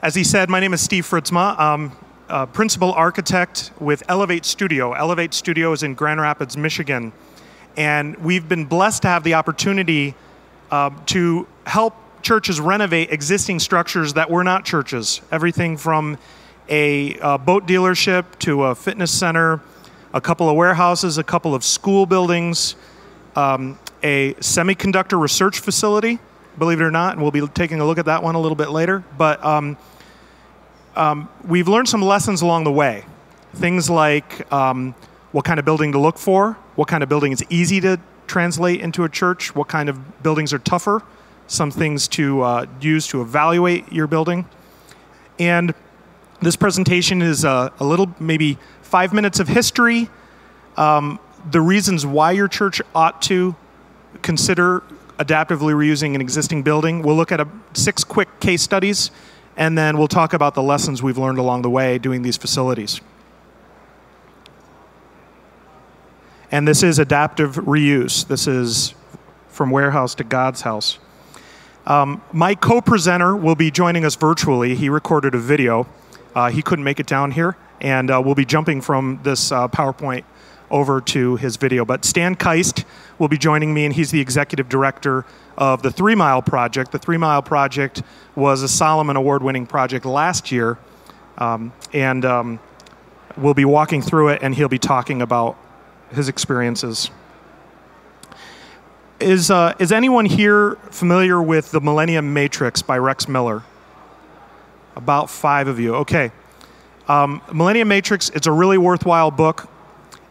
As he said, my name is Steve Fritzma. I'm a principal architect with Elevate Studio. Elevate Studio is in Grand Rapids, Michigan. And we've been blessed to have the opportunity to help churches renovate existing structures that were not churches. Everything from a boat dealership to a fitness center, a couple of warehouses, a couple of school buildings, a semi-conductor research facility, believe it or not, and we'll be taking a look at that one a little bit later. But we've learned some lessons along the way. Things like what kind of building to look for, what kind of building is easy to translate into a church, what kind of buildings are tougher, some things to use to evaluate your building. And this presentation is a little, maybe 5 minutes of history, the reasons why your church ought to consider adaptively reusing an existing building. We'll look at 6 quick case studies, and then we'll talk about the lessons we've learned along the way doing these facilities. And this is adaptive reuse. This is from warehouse to God's house. My co-presenter will be joining us virtually. He recorded a video. He couldn't make it down here, and we'll be jumping from this PowerPoint over to his video. But Stan Keist will be joining me, and he's the executive director of the 3 Mile Project. The 3 Mile Project was a Solomon Award-winning project last year, and we'll be walking through it, and he'll be talking about his experiences. Is anyone here familiar with The Millennium Matrix by Rex Miller? About 5 of you. Okay. Millennium Matrix, it's a really worthwhile book,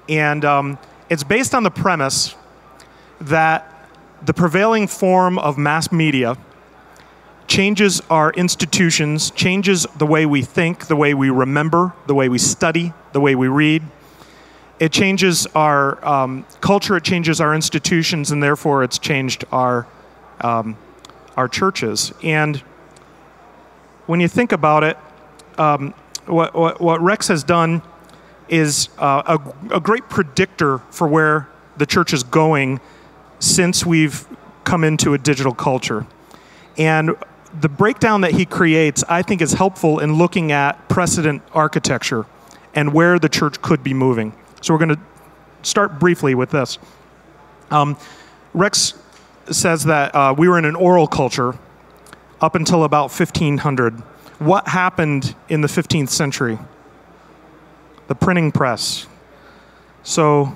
and it's based on the premise that the prevailing form of mass media changes our institutions, changes the way we think, the way we remember, the way we study, the way we read. It changes our culture, it changes our institutions, and therefore it's changed our churches. And when you think about it, what Rex has done is a great predictor for where the church is going since we've come into a digital culture. And the breakdown that he creates, I think, is helpful in looking at precedent architecture and where the church could be moving. So we're going to start briefly with this. Rex says that we were in an oral culture up until about 1500. What happened in the 15th century? The printing press. So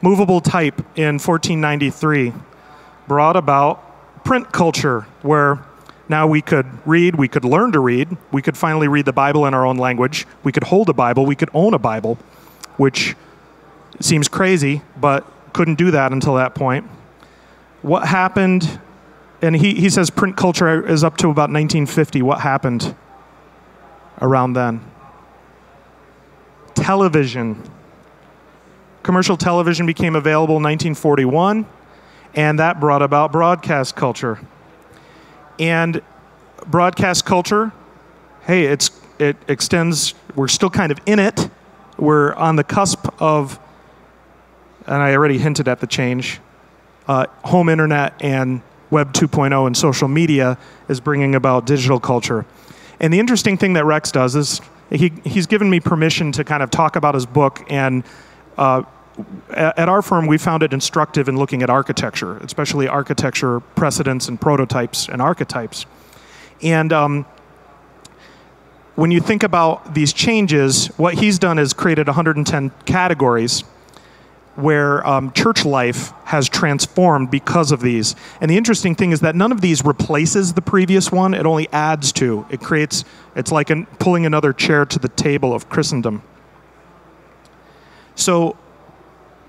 movable type in 1493 brought about print culture, where now we could read, we could learn to read, we could finally read the Bible in our own language, we could hold a Bible, we could own a Bible, which seems crazy, but couldn't do that until that point. What happened, and he says print culture is up to about 1950. What happened around then? Television. Commercial television became available in 1941, and that brought about broadcast culture. And broadcast culture, hey, it extends, we're still kind of in it. We're on the cusp of, and I already hinted at the change, home internet and Web 2.0 and social media is bringing about digital culture. And the interesting thing that Rex does is he's given me permission to kind of talk about his book, and at our firm we found it instructive in looking at architecture, especially architecture precedents and prototypes and archetypes. And when you think about these changes, what he's done is created 110 categories where church life has transformed because of these. And the interesting thing is that none of these replaces the previous one, it only adds to. It creates, it's like pulling another chair to the table of Christendom. So,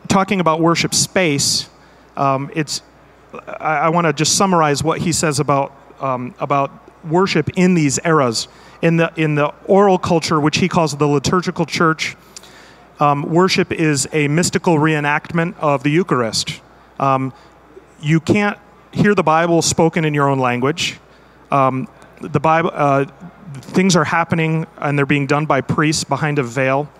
talking about worship space, I want to just summarize what he says about worship in these eras. In the oral culture, which he calls the Liturgical Church, worship is a mystical reenactment of the Eucharist. You can't hear the Bible spoken in your own language. The Bible, things are happening, and they're being done by priests behind a veil.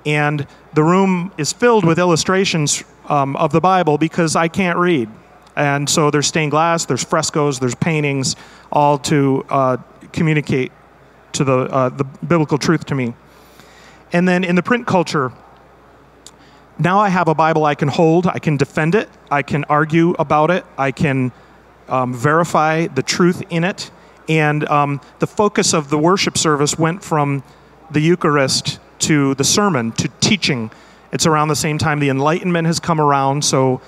And the room is filled with illustrations of the Bible because I can't read. And so there's stained glass, there's frescoes, there's paintings, all to communicate to the biblical truth to me. And then in the print culture, now I have a Bible I can hold, I can defend it, I can argue about it, I can verify the truth in it. And the focus of the worship service went from the Eucharist to the sermon, to teaching. It's around the same time the Enlightenment has come around, so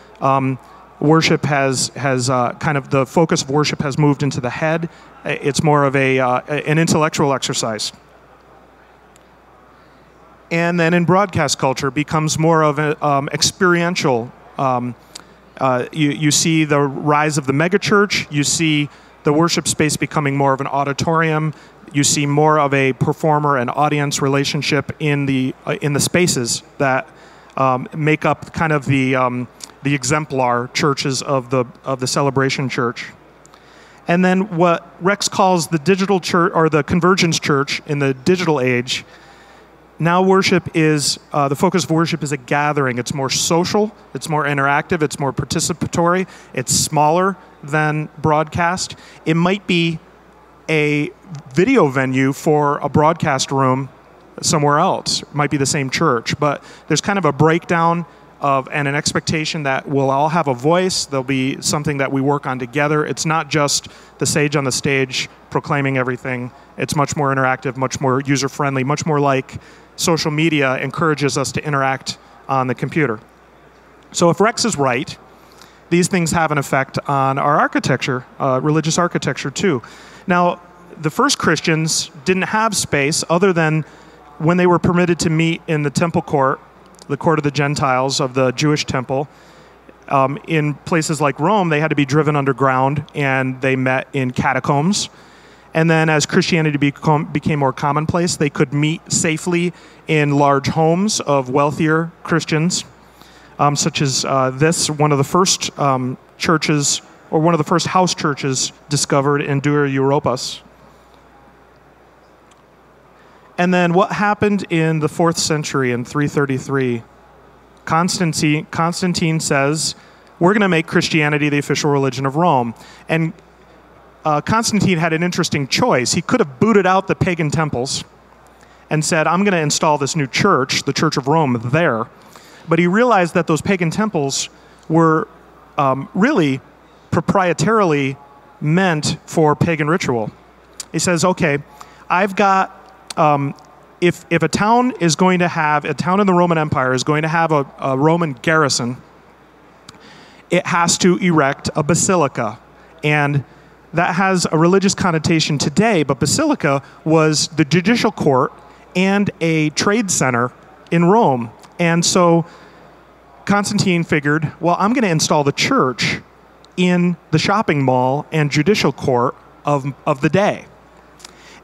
worship has kind of the focus of worship has moved into the head. It's more of an intellectual exercise. And then in broadcast culture becomes more of an experiential. You see the rise of the megachurch. You see the worship space becoming more of an auditorium. You see more of a performer and audience relationship in the spaces that make up kind of the exemplar churches of the Celebration Church. And then what Rex calls the digital church, or the Convergence Church in the digital age. Now worship is, the focus of worship is a gathering. It's more social, it's more interactive, it's more participatory, it's smaller than broadcast. It might be a video venue for a broadcast room somewhere else. It might be the same church, but there's kind of a breakdown of and an expectation that we'll all have a voice. There'll be something that we work on together. It's not just the sage on the stage proclaiming everything. It's much more interactive, much more user-friendly, much more like social media encourages us to interact on the computer. So if Rex is right, these things have an effect on our architecture, religious architecture too. Now, the first Christians didn't have space other than when they were permitted to meet in the temple court, the court of the Gentiles of the Jewish temple. In places like Rome, they had to be driven underground, and they met in catacombs. And then as Christianity became more commonplace, they could meet safely in large homes of wealthier Christians, such as this, one of the first churches, or one of the first house churches discovered in Dura Europos. And then what happened in the 4th century in 333? Constantine says, we're going to make Christianity the official religion of Rome. And Constantine had an interesting choice. He could have booted out the pagan temples and said, I'm going to install this new church, the Church of Rome, there. But he realized that those pagan temples were really proprietarily meant for pagan ritual. He says, okay, I've got, if a town is going to have, a town in the Roman Empire is going to have a Roman garrison, it has to erect a basilica. And that has a religious connotation today, but basilica was the judicial court and a trade center in Rome. And so Constantine figured, well, I'm going to install the church in the shopping mall and judicial court of the day.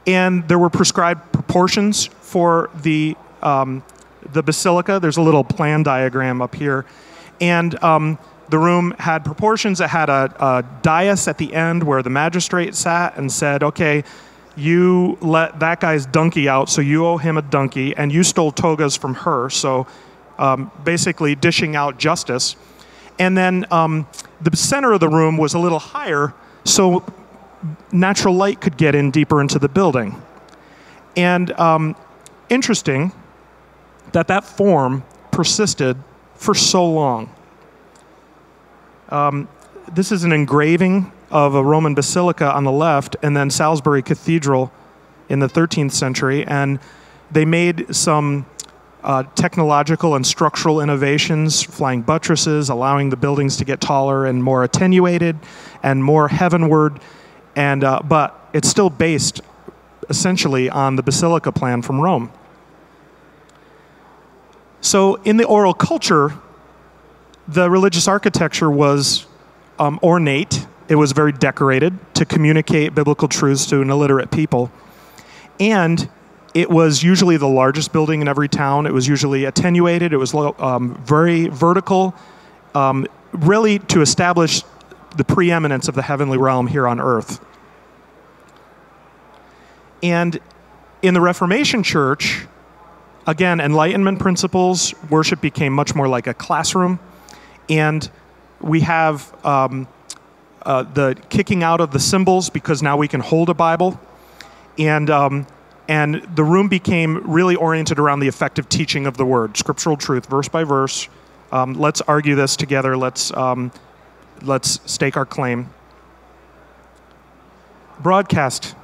And there were prescribed proportions for the basilica. There's a little plan diagram up here. And the room had proportions. It had a dais at the end where the magistrate sat and said, okay, you let that guy's donkey out, so you owe him a donkey, and you stole togas from her, so basically dishing out justice. And then the center of the room was a little higher, so natural light could get in deeper into the building. And interesting that form persisted for so long. This is an engraving of a Roman basilica on the left, and then Salisbury Cathedral in the 13th century. And they made some technological and structural innovations, flying buttresses, allowing the buildings to get taller and more attenuated and more heavenward. And but it's still based essentially on the basilica plan from Rome. So in the oral culture, the religious architecture was ornate. It was very decorated to communicate biblical truths to an illiterate people. And it was usually the largest building in every town. It was usually attenuated. It was very vertical, really to establish the preeminence of the heavenly realm here on earth. And in the Reformation Church, again, Enlightenment principles, worship became much more like a classroom. And we have the kicking out of the symbols because now we can hold a Bible. And And the room became really oriented around the effective teaching of the word, scriptural truth, verse by verse. Let's argue this together. Let's stake our claim. Broadcast,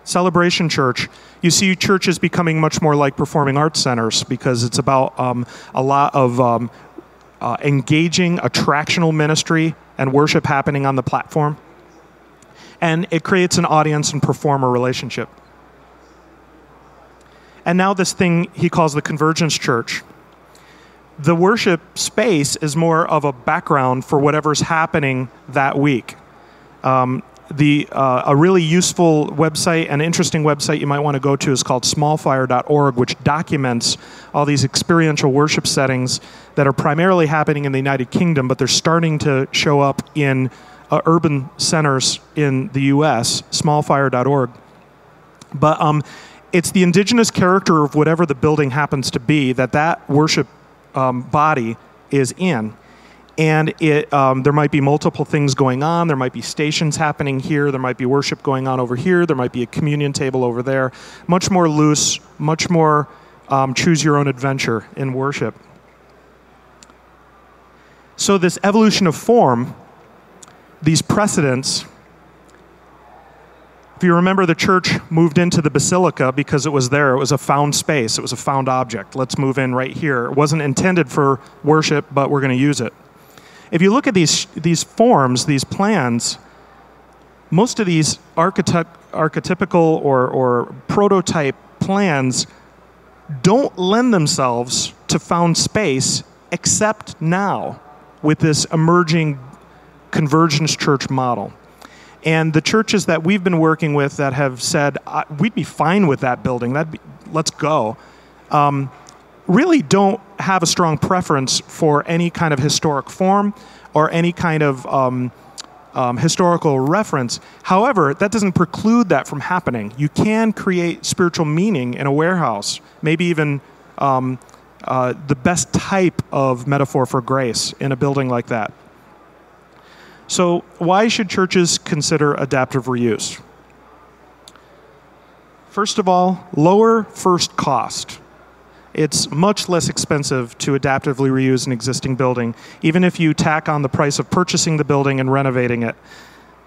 Celebration Church. You see churches becoming much more like performing arts centers because it's about a lot of engaging, attractional ministry and worship happening on the platform. And it creates an audience and performer relationship. And now this thing he calls the Convergence Church. The worship space is more of a background for whatever's happening that week. A really useful website and interesting website you might want to go to is called smallfire.org, which documents all these experiential worship settings that are primarily happening in the United Kingdom, but they're starting to show up in urban centers in the U.S., smallfire.org. But it's the indigenous character of whatever the building happens to be that worship body is in. And there might be multiple things going on. There might be stations happening here. There might be worship going on over here. There might be a communion table over there. Much more loose, much more choose your own adventure in worship. So this evolution of form, these precedents, if you remember, the church moved into the basilica because it was there. It was a found space. It was a found object. Let's move in right here. It wasn't intended for worship, but we're going to use it. If you look at these forms, these plans, most of these archetypical or prototype plans don't lend themselves to found space except now with this emerging Convergence Church model. And the churches that we've been working with that have said, we'd be fine with that building, let's go, really don't have a strong preference for any kind of historic form or any kind of historical reference. However, that doesn't preclude that from happening. You can create spiritual meaning in a warehouse, maybe even the best type of metaphor for grace in a building like that. So why should churches consider adaptive reuse? First of all, lower first cost. It's much less expensive to adaptively reuse an existing building, even if you tack on the price of purchasing the building and renovating it.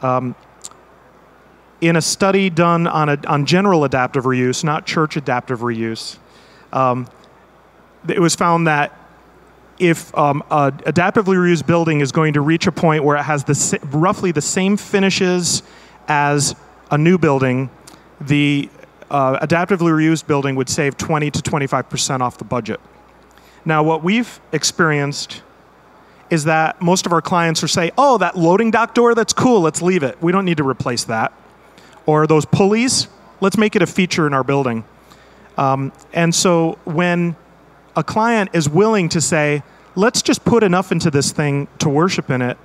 In a study done on general adaptive reuse, not church adaptive reuse, it was found that if an adaptively reused building is going to reach a point where it has roughly the same finishes as a new building, the adaptively reused building would save 20 to 25% off the budget. Now, what we've experienced is that most of our clients will say, oh, that loading dock door, that's cool, let's leave it. We don't need to replace that. Or those pulleys, let's make it a feature in our building. And so when a client is willing to say, let's just put enough into this thing to worship in it,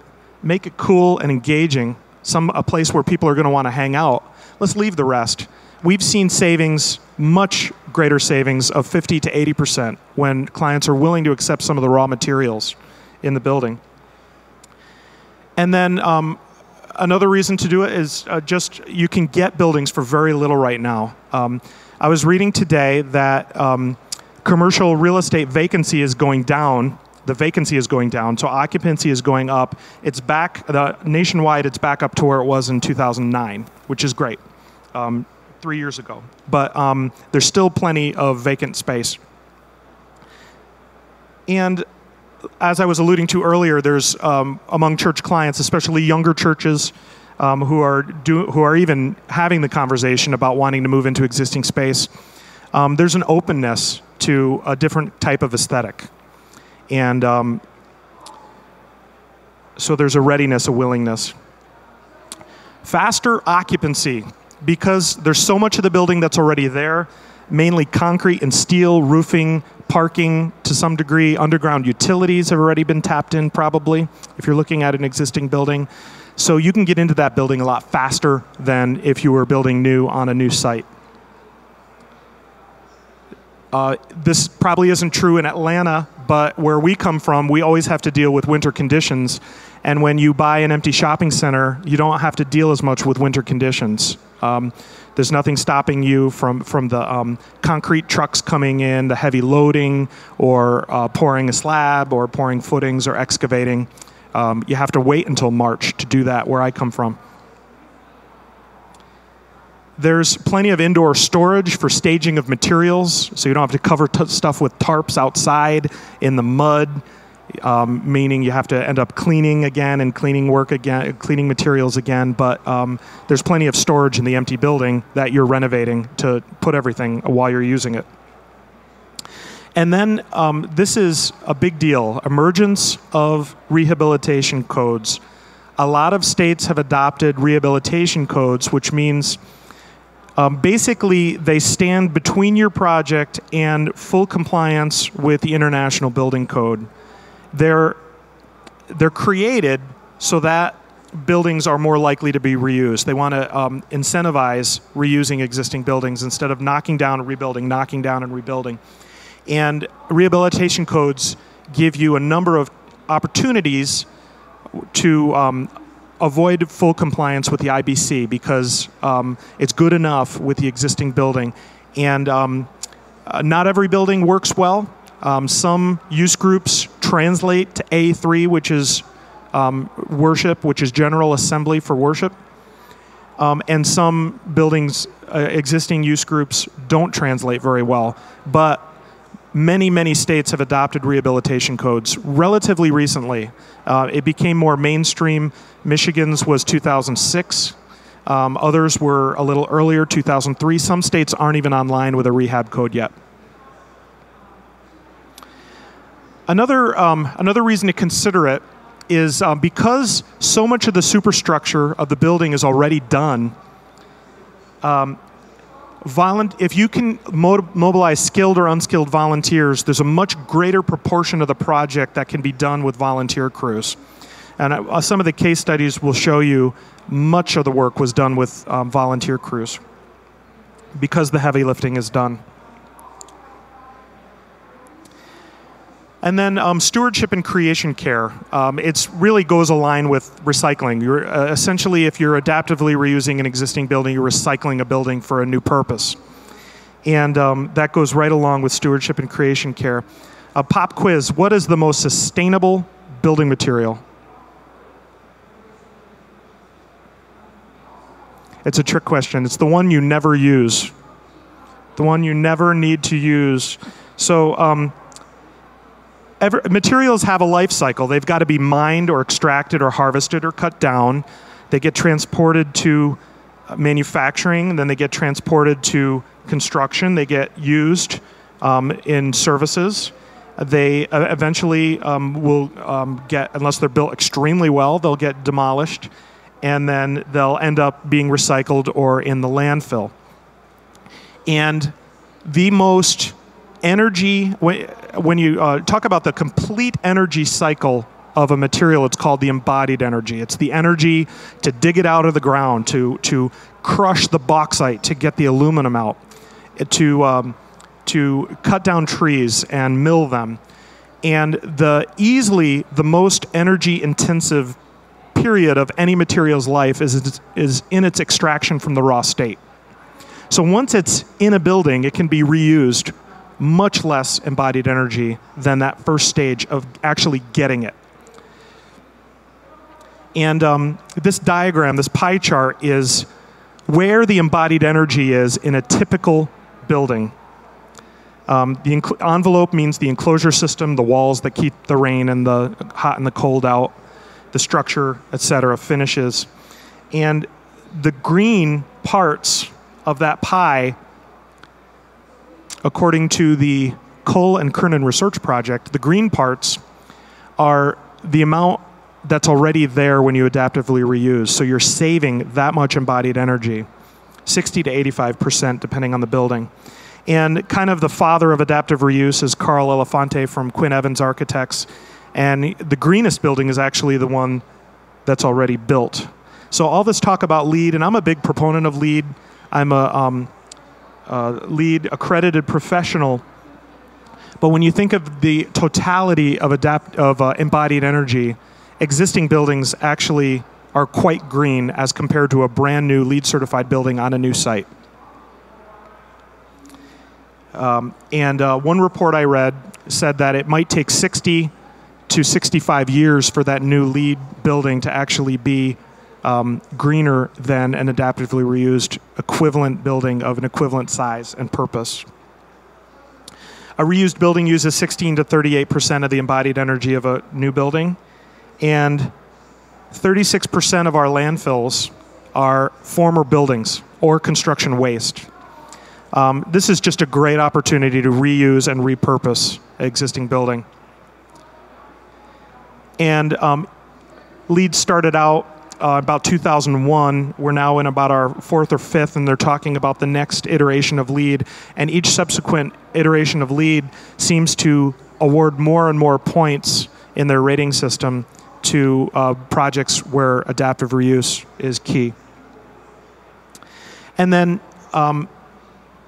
make it cool and engaging, a place where people are going to want to hang out, let's leave the rest. We've seen savings, much greater savings of 50 to 80% when clients are willing to accept some of the raw materials in the building. And then another reason to do it is you can get buildings for very little right now. I was reading today that commercial real estate vacancy is going down. The vacancy is going down, so occupancy is going up. It's back, nationwide, it's back up to where it was in 2009, which is great, 3 years ago. But there's still plenty of vacant space. And as I was alluding to earlier, there's among church clients, especially younger churches, who are even having the conversation about wanting to move into existing space. There's an openness to a different type of aesthetic. And so there's a readiness, a willingness. Faster occupancy, because there's so much of the building that's already there, mainly concrete and steel, roofing, parking, to some degree, underground utilities have already been tapped in probably, if you're looking at an existing building. So you can get into that building a lot faster than if you were building new on a new site. This probably isn't true in Atlanta, but where we come from, we always have to deal with winter conditions. And when you buy an empty shopping center, you don't have to deal as much with winter conditions. There's nothing stopping you from the concrete trucks coming in, the heavy loading, or pouring a slab, or pouring footings, or excavating. You have to wait until March to do that where I come from. There's plenty of indoor storage for staging of materials, so you don't have to cover stuff with tarps outside in the mud, meaning you have to end up cleaning again and cleaning materials again. But there's plenty of storage in the empty building that you're renovating to put everything while you're using it. And then this is a big deal, emergence of rehabilitation codes. A lot of states have adopted rehabilitation codes, which means basically they stand between your project and full compliance with the International Building Code. They're created so that buildings are more likely to be reused. They want to incentivize reusing existing buildings instead of knocking down and rebuilding, knocking down and rebuilding. And rehabilitation codes give you a number of opportunities to avoid full compliance with the IBC because it's good enough with the existing building. And not every building works well. Some use groups translate to A3, which is worship, which is General Assembly for worship. And some buildings, existing use groups, don't translate very well. But many, many states have adopted rehabilitation codes relatively recently. It became more mainstream. Michigan's was 2006. Others were a little earlier, 2003. Some states aren't even online with a rehab code yet. Another reason to consider it is because so much of the superstructure of the building is already done. If you can mobilize skilled or unskilled volunteers, there's a much greater proportion of the project that can be done with volunteer crews. And some of the case studies will show you much of the work was done with volunteer crews because the heavy lifting is done. And then stewardship and creation care. It really goes aligned with recycling. You're essentially, if you're adaptively reusing an existing building, you're recycling a building for a new purpose. And that goes right along with stewardship and creation care. A pop quiz, what is the most sustainable building material? It's a trick question. It's the one you never use. The one you never need to use. So, materials have a life cycle. They've got to be mined or extracted or harvested or cut down. They get transported to manufacturing, then they get transported to construction. They get used in services. They eventually will get, unless they're built extremely well, they'll get demolished, and then they'll end up being recycled or in the landfill. And the most energy, when you talk about the complete energy cycle of a material, it's called the embodied energy. It's the energy to dig it out of the ground, to crush the bauxite to get the aluminum out, to cut down trees and mill them. And easily the most energy intensive period of any material's life is in its extraction from the raw state. So once it's in a building, it can be reused much less embodied energy than that first stage of actually getting it. And this diagram, this pie chart, is where the embodied energy is in a typical building. The envelope means the enclosure system, the walls that keep the rain and the hot and the cold out, the structure, etc., finishes. And the green parts of that pie, according to the Cole and Kernan Research Project, the green parts are the amount that's already there when you adaptively reuse. So you're saving that much embodied energy, 60 to 85%, depending on the building. And kind of the father of adaptive reuse is Carl Elefante from Quinn Evans Architects. And the greenest building is actually the one that's already built. So all this talk about LEED, and I'm a big proponent of LEED. I'm a LEED accredited professional. But when you think of the totality of embodied energy, existing buildings actually are quite green as compared to a brand new LEED certified building on a new site. One report I read said that it might take 60 to 65 years for that new LEED building to actually be greener than an adaptively reused equivalent building of an equivalent size and purpose. A reused building uses 16 to 38% of the embodied energy of a new building, and 36% of our landfills are former buildings or construction waste. This is just a great opportunity to reuse and repurpose an existing building. And LEED started out about 2001. We're now in about our fourth or fifth, and they're talking about the next iteration of LEED. And each subsequent iteration of LEED seems to award more and more points in their rating system to projects where adaptive reuse is key. And then an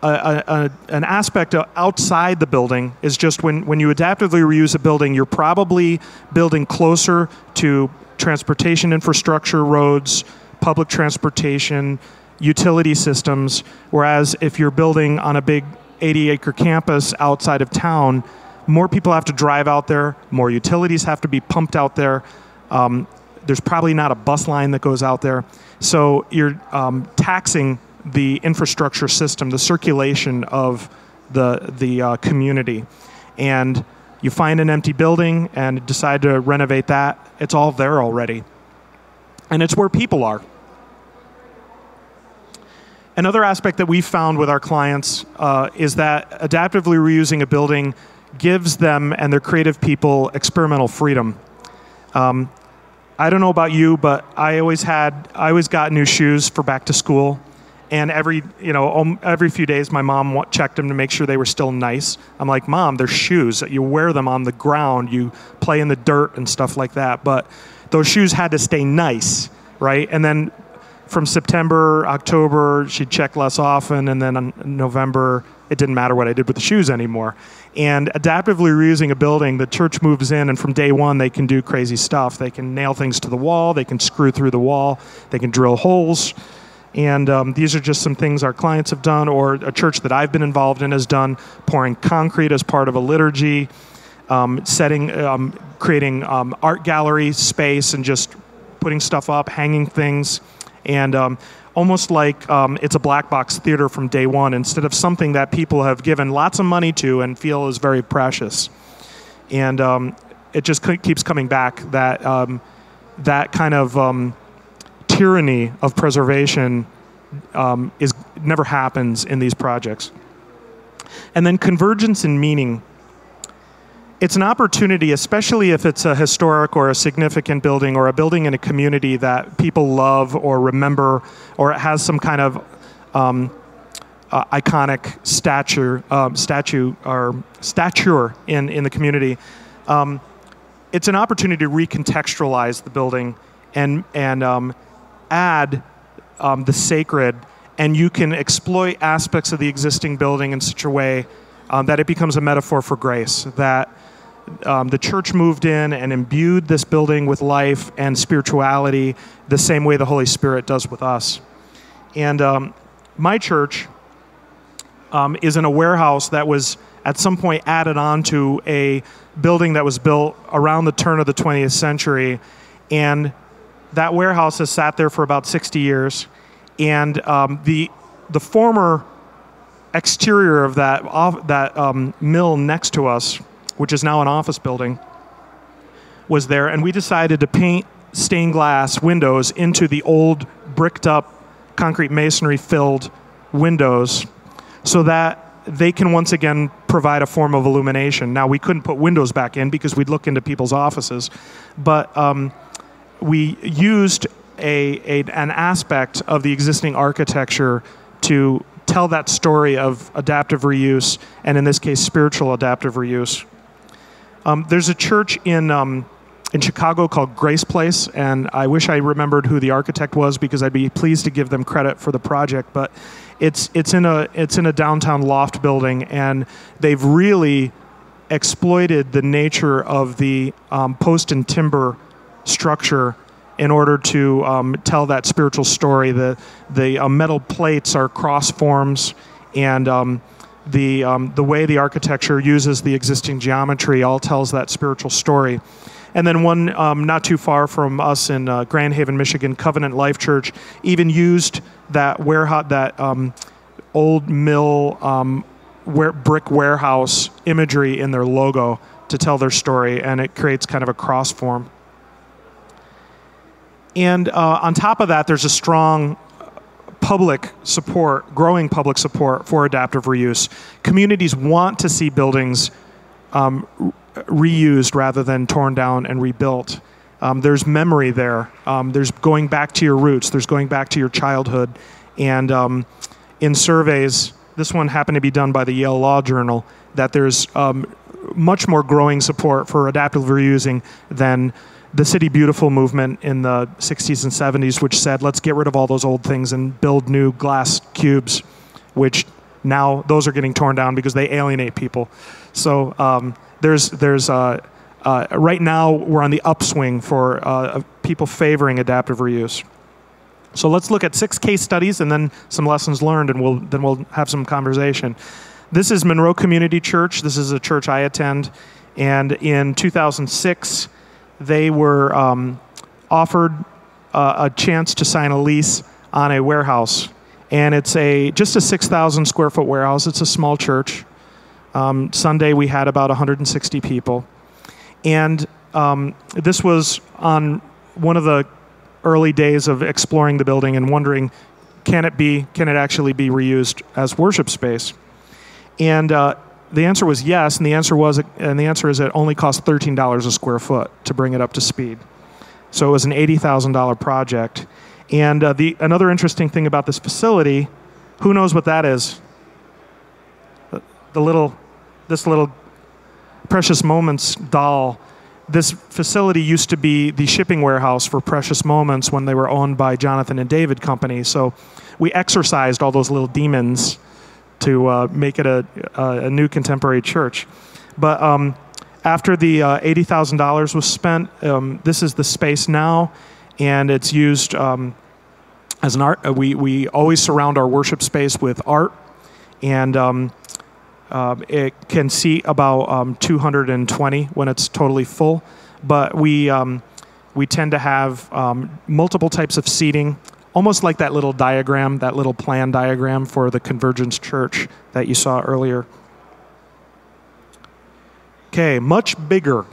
aspect outside the building is just when you adaptively reuse a building, you're probably building closer to transportation infrastructure, roads, public transportation, utility systems, whereas if you're building on a big 80-acre campus outside of town, more people have to drive out there, more utilities have to be pumped out there. There's probably not a bus line that goes out there. So you're taxing the infrastructure system, the circulation of the community. And you find an empty building and decide to renovate that, it's all there already. And it's where people are. Another aspect that we've found with our clients is that adaptively reusing a building gives them and their creative people experimental freedom. I don't know about you, but I always got new shoes for back to school. And every few days, my mom checked them to make sure they were still nice. I'm like, Mom, they're shoes. You wear them on the ground. You play in the dirt and stuff like that. But those shoes had to stay nice, right? And then from September, October, she'd check less often. And then in November, it didn't matter what I did with the shoes anymore. And adaptively reusing a building, the church moves in, and from day one, they can do crazy stuff. They can nail things to the wall. They can screw through the wall. They can drill holes. And these are just some things our clients have done, or a church that I've been involved in has done, pouring concrete as part of a liturgy, creating art gallery space and just putting stuff up, hanging things, and almost like it's a black box theater from day one, instead of something that people have given lots of money to and feel is very precious. And it just keeps coming back, that that kind of tyranny of preservation never happens in these projects. And then convergence and meaning. It's an opportunity, especially if it's a historic or a significant building or a building in a community that people love or remember, or it has some kind of iconic stature in the community. It's an opportunity to recontextualize the building and add the sacred, and you can exploit aspects of the existing building in such a way that it becomes a metaphor for grace, that the church moved in and imbued this building with life and spirituality the same way the Holy Spirit does with us. And my church is in a warehouse that was at some point added on to a building that was built around the turn of the 20th century, and that warehouse has sat there for about 60 years, and the former exterior of that mill next to us, which is now an office building, was there, and we decided to paint stained glass windows into the old bricked up concrete masonry filled windows so that they can once again provide a form of illumination. Now, we couldn't put windows back in because we'd look into people's offices, but we used an aspect of the existing architecture to tell that story of adaptive reuse, and in this case, spiritual adaptive reuse. There's a church in Chicago called Grace Place, and I wish I remembered who the architect was because I'd be pleased to give them credit for the project. But it's in a downtown loft building, and they've really exploited the nature of the post and timber structure in order to tell that spiritual story. The metal plates are cross forms, and the way the architecture uses the existing geometry all tells that spiritual story. And then one not too far from us in Grand Haven, Michigan, Covenant Life Church even used that warehouse, that old mill brick warehouse imagery in their logo to tell their story, and it creates kind of a cross form. And on top of that, there's a strong public support, growing public support for adaptive reuse. Communities want to see buildings reused rather than torn down and rebuilt. There's memory there. There's going back to your roots. There's going back to your childhood. And in surveys, this one happened to be done by the Yale Law Journal, that there's much more growing support for adaptive reusing than the City Beautiful movement in the 60s and 70s, which said, let's get rid of all those old things and build new glass cubes, which now those are getting torn down because they alienate people. So right now we're on the upswing for people favoring adaptive reuse. So let's look at 6 case studies and then some lessons learned, and we'll have some conversation. This is Monroe Community Church. This is a church I attend, and in 2006 they were offered a chance to sign a lease on a warehouse, and it's just a 6,000 square foot warehouse. It's a small church. Sunday we had about 160 people, and this was on one of the early days of exploring the building and wondering, can it actually be reused as worship space? And the answer was yes, and the answer is it only cost $13 a square foot to bring it up to speed. So it was an $80,000 project. And another interesting thing about this facility, who knows what that is? This little Precious Moments doll. This facility used to be the shipping warehouse for Precious Moments when they were owned by Jonathan and David Company. So we exorcised all those little demons to make it a new contemporary church. But after the $80,000 was spent, this is the space now, and it's used as an art. We always surround our worship space with art, and it can seat about 220 when it's totally full. But we tend to have multiple types of seating, almost like that little diagram, that little plan diagram for the Convergence Church that you saw earlier. Okay, much bigger.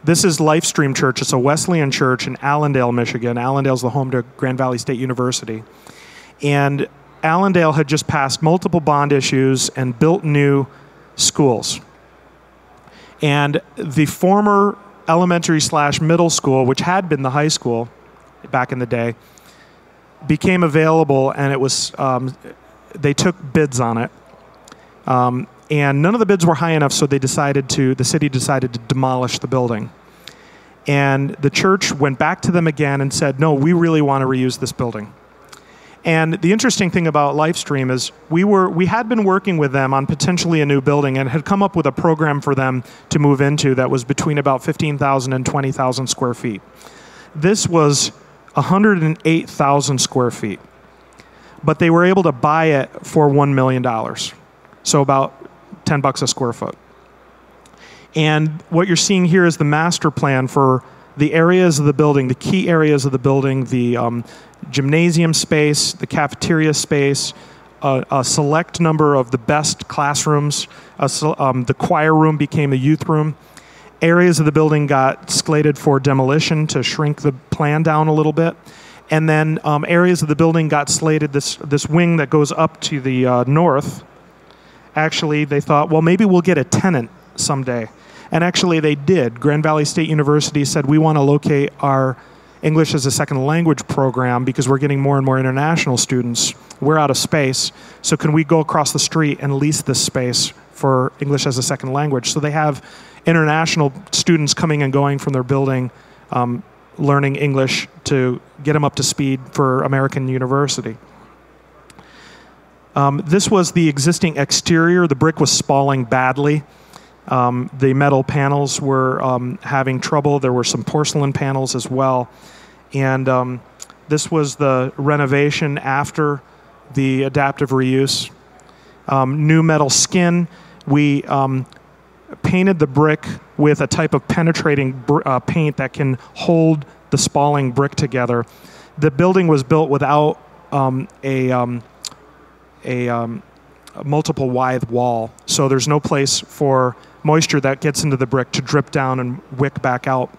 This is Lifestream Church. It's a Wesleyan church in Allendale, Michigan. Allendale's the home to Grand Valley State University. And Allendale had just passed multiple bond issues and built new schools. And the former elementary/middle school, which had been the high school back in the day, became available, and it was they took bids on it. And none of the bids were high enough, so the city decided to demolish the building. And the church went back to them again and said, no, we really want to reuse this building. And the interesting thing about Lifestream is we had been working with them on potentially a new building and had come up with a program for them to move into that was between about 15,000 and 20,000 square feet. This was 108,000 square feet, but they were able to buy it for $1 million, so about $10 a square foot. And what you're seeing here is the master plan for the areas of the building, the key areas of the building, the gymnasium space, the cafeteria space, a select number of the best classrooms. The choir room became a youth room. Areas of the building got slated for demolition to shrink the plan down a little bit. And then areas of the building got slated, this wing that goes up to the north. Actually, they thought, well, maybe we'll get a tenant someday. And actually they did. Grand Valley State University said, we want to locate our English as a second language program because we're getting more and more international students. We're out of space, so can we go across the street and lease this space for English as a second language? So they have international students coming and going from their building, learning English to get them up to speed for American University. This was the existing exterior. The brick was spalling badly. The metal panels were having trouble. There were some porcelain panels as well. And this was the renovation after the adaptive reuse. New metal skin. We painted the brick with a type of penetrating paint that can hold the spalling brick together. The building was built without a multiple wide wall, so there's no place for moisture that gets into the brick to drip down and wick back out.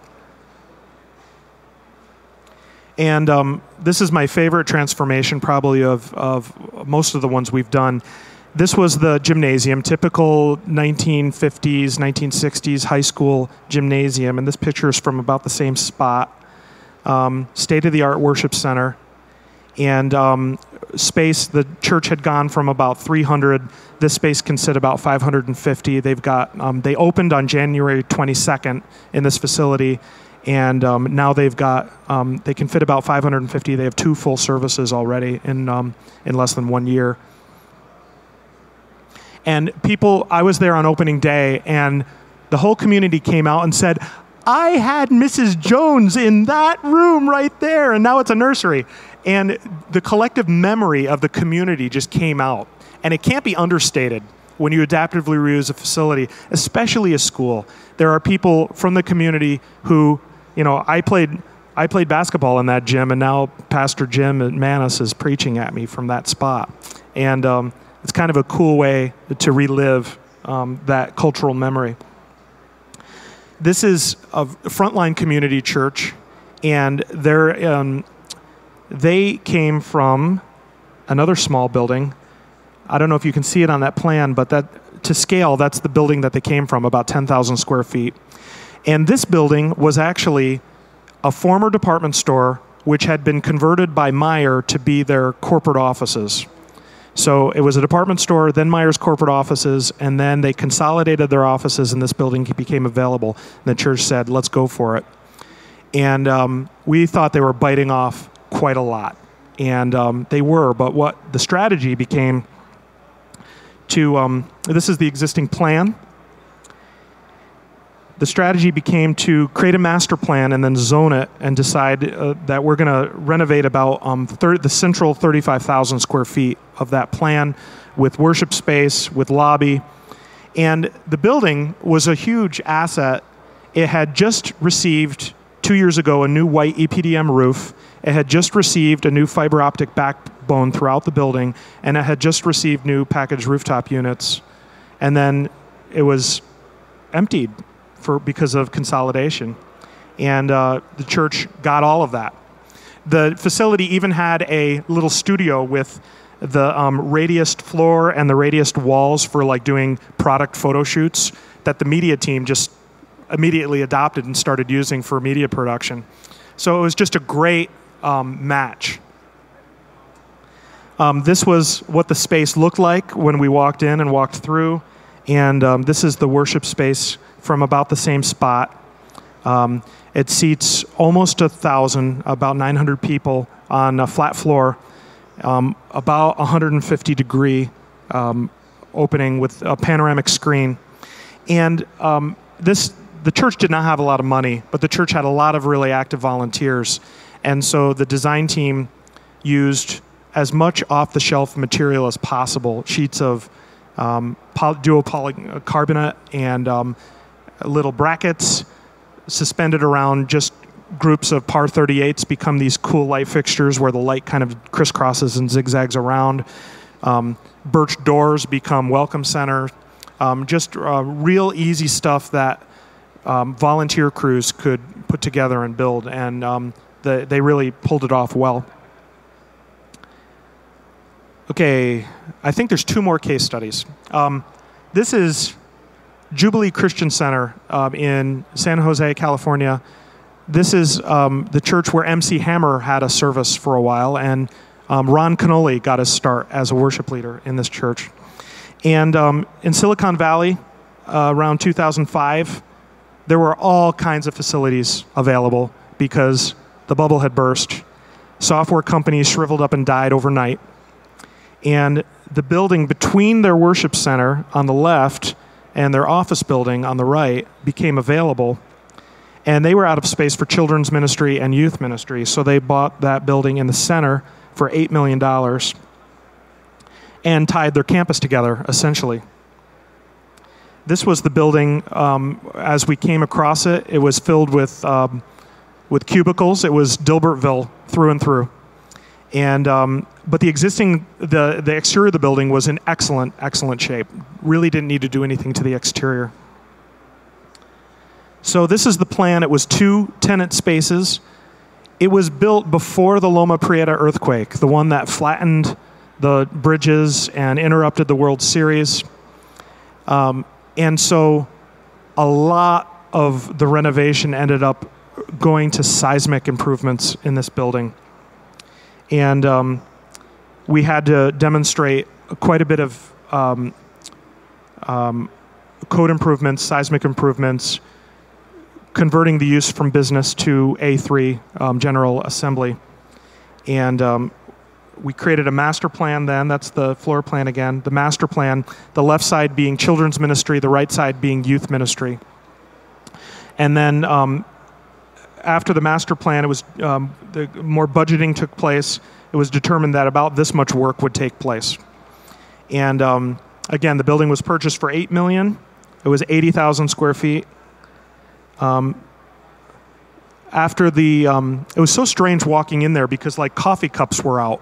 And this is my favorite transformation probably of most of the ones we've done. This was the gymnasium, typical 1950s, 1960s high school gymnasium, and this picture is from about the same spot. State-of-the-art worship center. And space, the church had gone from about 300. This space can sit about 550. They've got, they opened on January 22nd in this facility, and now they've got, they can fit about 550. They have 2 full services already in less than 1 year. And people, I was there on opening day, and the whole community came out and said, I had Mrs. Jones in that room right there, and now it's a nursery. And the collective memory of the community just came out. And it can't be understated when you adaptively reuse a facility, especially a school. There are people from the community who, you know, I played basketball in that gym, and now Pastor Jim at Manus is preaching at me from that spot. And it's kind of a cool way to relive that cultural memory. This is a Frontline community church, and they came from another small building. I don't know if you can see it on that plan, but that to scale, that's the building that they came from, about 10,000 square feet. And this building was actually a former department store which had been converted by Meijer to be their corporate offices. So it was a department store, then Meijer's corporate offices, and then they consolidated their offices and this building became available. And the church said, let's go for it. And we thought they were biting off quite a lot. And they were, but what the strategy became to, this is the existing plan. The strategy became to create a master plan and then zone it and decide that we're going to renovate about the central 35,000 square feet of that plan with worship space, with lobby. And the building was a huge asset. It had just received 2 years ago a new white EPDM roof. It had just received a new fiber optic backbone throughout the building, and it had just received new packaged rooftop units. And then it was emptied because of consolidation. And the church got all of that. The facility even had a little studio with the radiused floor and the radiused walls for like doing product photo shoots that the media team just immediately adopted and started using for media production. So it was just a great match. This was what the space looked like when we walked in and walked through. And this is the worship space from about the same spot. It seats almost 1,000, about 900 people on a flat floor, about 150-degree opening with a panoramic screen. And the church did not have a lot of money, but the church had a lot of really active volunteers. And so the design team used as much off-the-shelf material as possible, sheets of dual polycarbonate and little brackets suspended around just groups of par 38s become these cool light fixtures where the light kind of crisscrosses and zigzags around. Birch doors become welcome center. Just real easy stuff that volunteer crews could put together and build, and they really pulled it off well. Okay, I think there's 2 more case studies. This is Jubilee Christian Center in San Jose, California. This is the church where MC Hammer had a service for a while, and Ron Canoli got his start as a worship leader in this church. And in Silicon Valley, around 2005, there were all kinds of facilities available because the bubble had burst. Software companies shriveled up and died overnight. And the building between their worship center on the left and their office building on the right became available. And they were out of space for children's ministry and youth ministry, so they bought that building in the center for $8 million and tied their campus together, essentially. This was the building, as we came across it, it was filled with cubicles. It was Dilbertville through and through. And but the exterior of the building was in excellent shape. Really didn't need to do anything to the exterior. So this is the plan. It was 2 tenant spaces. It was built before the Loma Prieta earthquake, the one that flattened the bridges and interrupted the World Series. And so a lot of the renovation ended up going to seismic improvements in this building. And we had to demonstrate quite a bit of code improvements, seismic improvements, converting the use from business to A3 General Assembly. And we created a master plan then. That's the floor plan again. The master plan, the left side being children's ministry, the right side being youth ministry. And then after the master plan, it was the more budgeting took place. It was determined that about this much work would take place. And again, the building was purchased for $8 million. It was 80,000 square feet. After the, it was so strange walking in there because like coffee cups were out.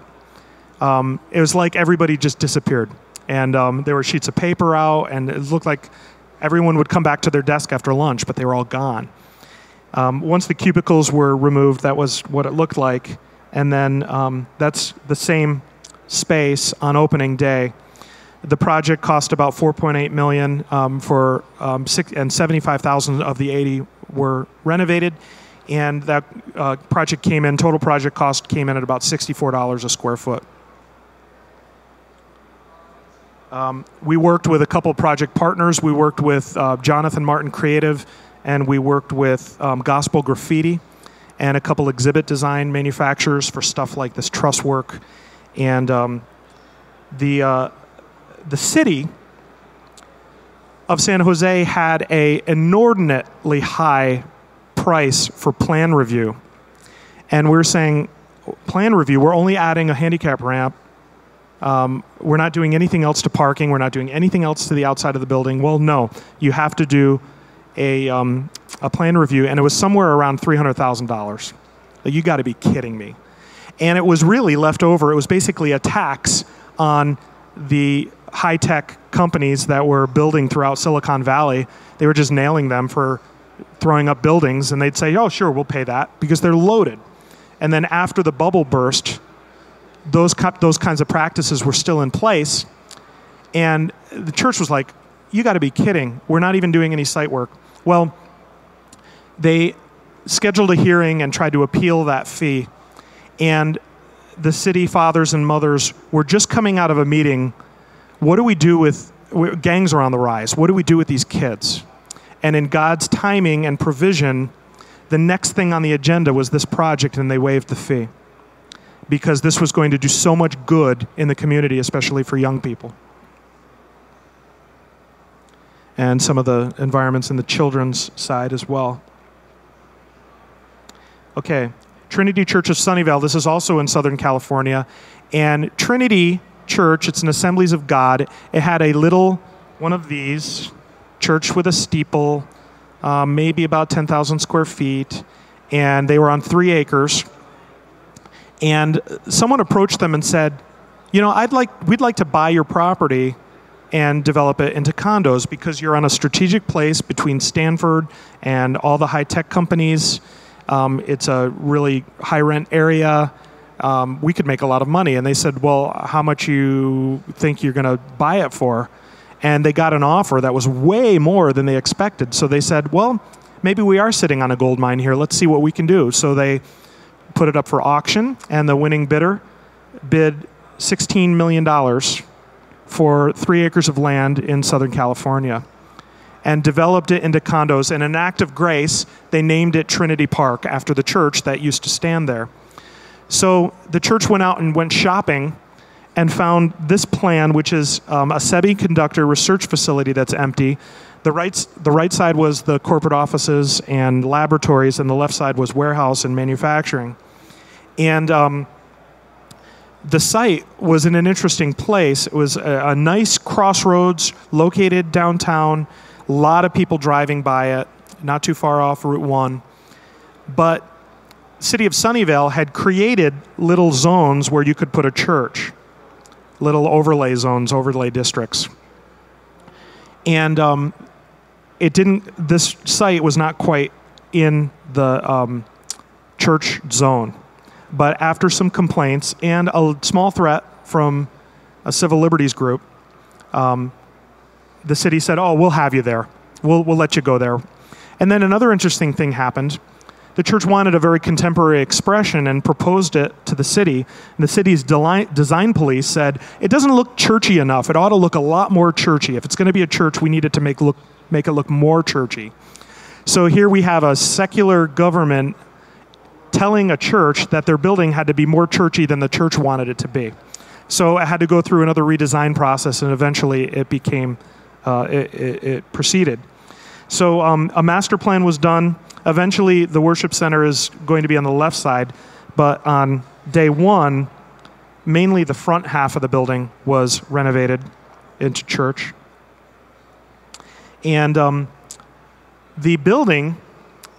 It was like everybody just disappeared. And there were sheets of paper out, and it looked like everyone would come back to their desk after lunch, but they were all gone. Once the cubicles were removed, that was what it looked like. And then that's the same space on opening day. The project cost about $4.8 million and 75,000 of the 80 were renovated. And that project came in, total project cost came in at about $64 a square foot. We worked with a couple project partners. We worked with Jonathan Martin Creative, and we worked with Gospel Graffiti and a couple exhibit design manufacturers for stuff like this truss work. And the city of San Jose had an inordinately high price for plan review. And we're saying, plan review, we're only adding a handicap ramp. We're not doing anything else to parking. We're not doing anything else to the outside of the building. Well, no, you have to do a plan review, and it was somewhere around $300,000. You got to be kidding me. And it was really left over. It was basically a tax on the high-tech companies that were building throughout Silicon Valley. They were just nailing them for throwing up buildings, and they'd say, oh, sure, we'll pay that, because they're loaded. And then after the bubble burst, those kinds of practices were still in place, and the church was like, you got to be kidding. We're not even doing any site work. Well, they scheduled a hearing and tried to appeal that fee, and the city fathers and mothers were just coming out of a meeting. What do we do with, gangs are on the rise. What do we do with these kids? And in God's timing and provision, the next thing on the agenda was this project, and they waived the fee because this was going to do so much good in the community, especially for young people. And some of the environments in the children's side as well. Okay, Trinity Church of Sunnyvale. This is also in Southern California. And Trinity Church, it's an Assemblies of God. It had a little one of these, church with a steeple, maybe about 10,000 square feet, and they were on 3 acres. And someone approached them and said, you know, we'd like to buy your property and develop it into condos because you're on a strategic place between Stanford and all the high-tech companies. It's a really high-rent area. We could make a lot of money. And they said, well, how much you think you're going to buy it for? And they got an offer that was way more than they expected. So they said, well, maybe we are sitting on a gold mine here. Let's see what we can do. So they put it up for auction, and the winning bidder bid $16 million for 3 acres of land in Southern California and developed it into condos. And in an act of grace, they named it Trinity Park after the church that used to stand there. So the church went out and went shopping, and found this plan, which is a semi-conductor research facility that's empty. The right side was the corporate offices and laboratories, and the left side was warehouse and manufacturing. And the site was in an interesting place. It was a nice crossroads located downtown, a lot of people driving by it, not too far off Route 1. But city of Sunnyvale had created little zones where you could put a church, little overlay zones, overlay districts. And this site was not quite in the church zone. But after some complaints and a small threat from a civil liberties group, the city said, oh, we'll have you there. We'll let you go there. And then another interesting thing happened. The church wanted a very contemporary expression and proposed it to the city. And the city's design police said, it doesn't look churchy enough. It ought to look a lot more churchy. If it's going to be a church, we need it to make it look more churchy. So here we have a secular government telling a church that their building had to be more churchy than the church wanted it to be. So it had to go through another redesign process, and eventually it became, it proceeded. So a master plan was done. Eventually the worship center is going to be on the left side, but on day one, mainly the front half of the building was renovated into church. And the building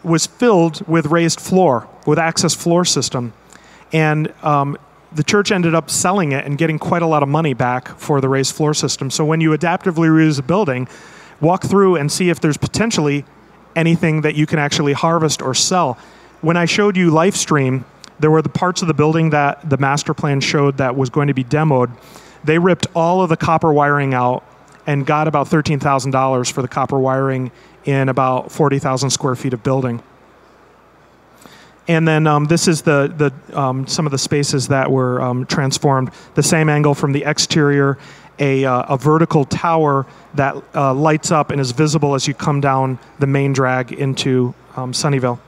was filled with raised floor, with access floor system. And the church ended up selling it and getting quite a lot of money back for the raised floor system. So when you adaptively reuse a building, walk through and see if there's potentially anything that you can actually harvest or sell. When I showed you Lifestream, there were the parts of the building that the master plan showed that was going to be demoed. They ripped all of the copper wiring out and got about $13,000 for the copper wiring in about 40,000 square feet of building. And then this is some of the spaces that were transformed. The same angle from the exterior, a vertical tower that lights up and is visible as you come down the main drag into Sunnyvale.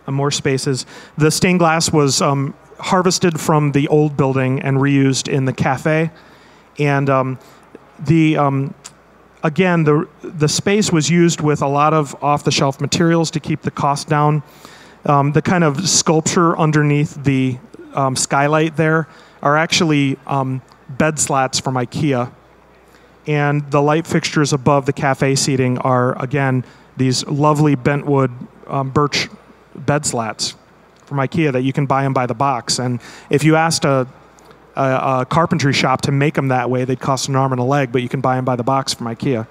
More spaces. The stained glass was harvested from the old building and reused in the cafe. And again, the space was used with a lot of off-the-shelf materials to keep the cost down. The kind of sculpture underneath the skylight there are actually bed slats from IKEA. And the light fixtures above the cafe seating are, again, these lovely bentwood birch bed slats from IKEA that you can buy them by the box. And if you asked a carpentry shop to make them that way, they'd cost an arm and a leg, but you can buy them by the box from IKEA.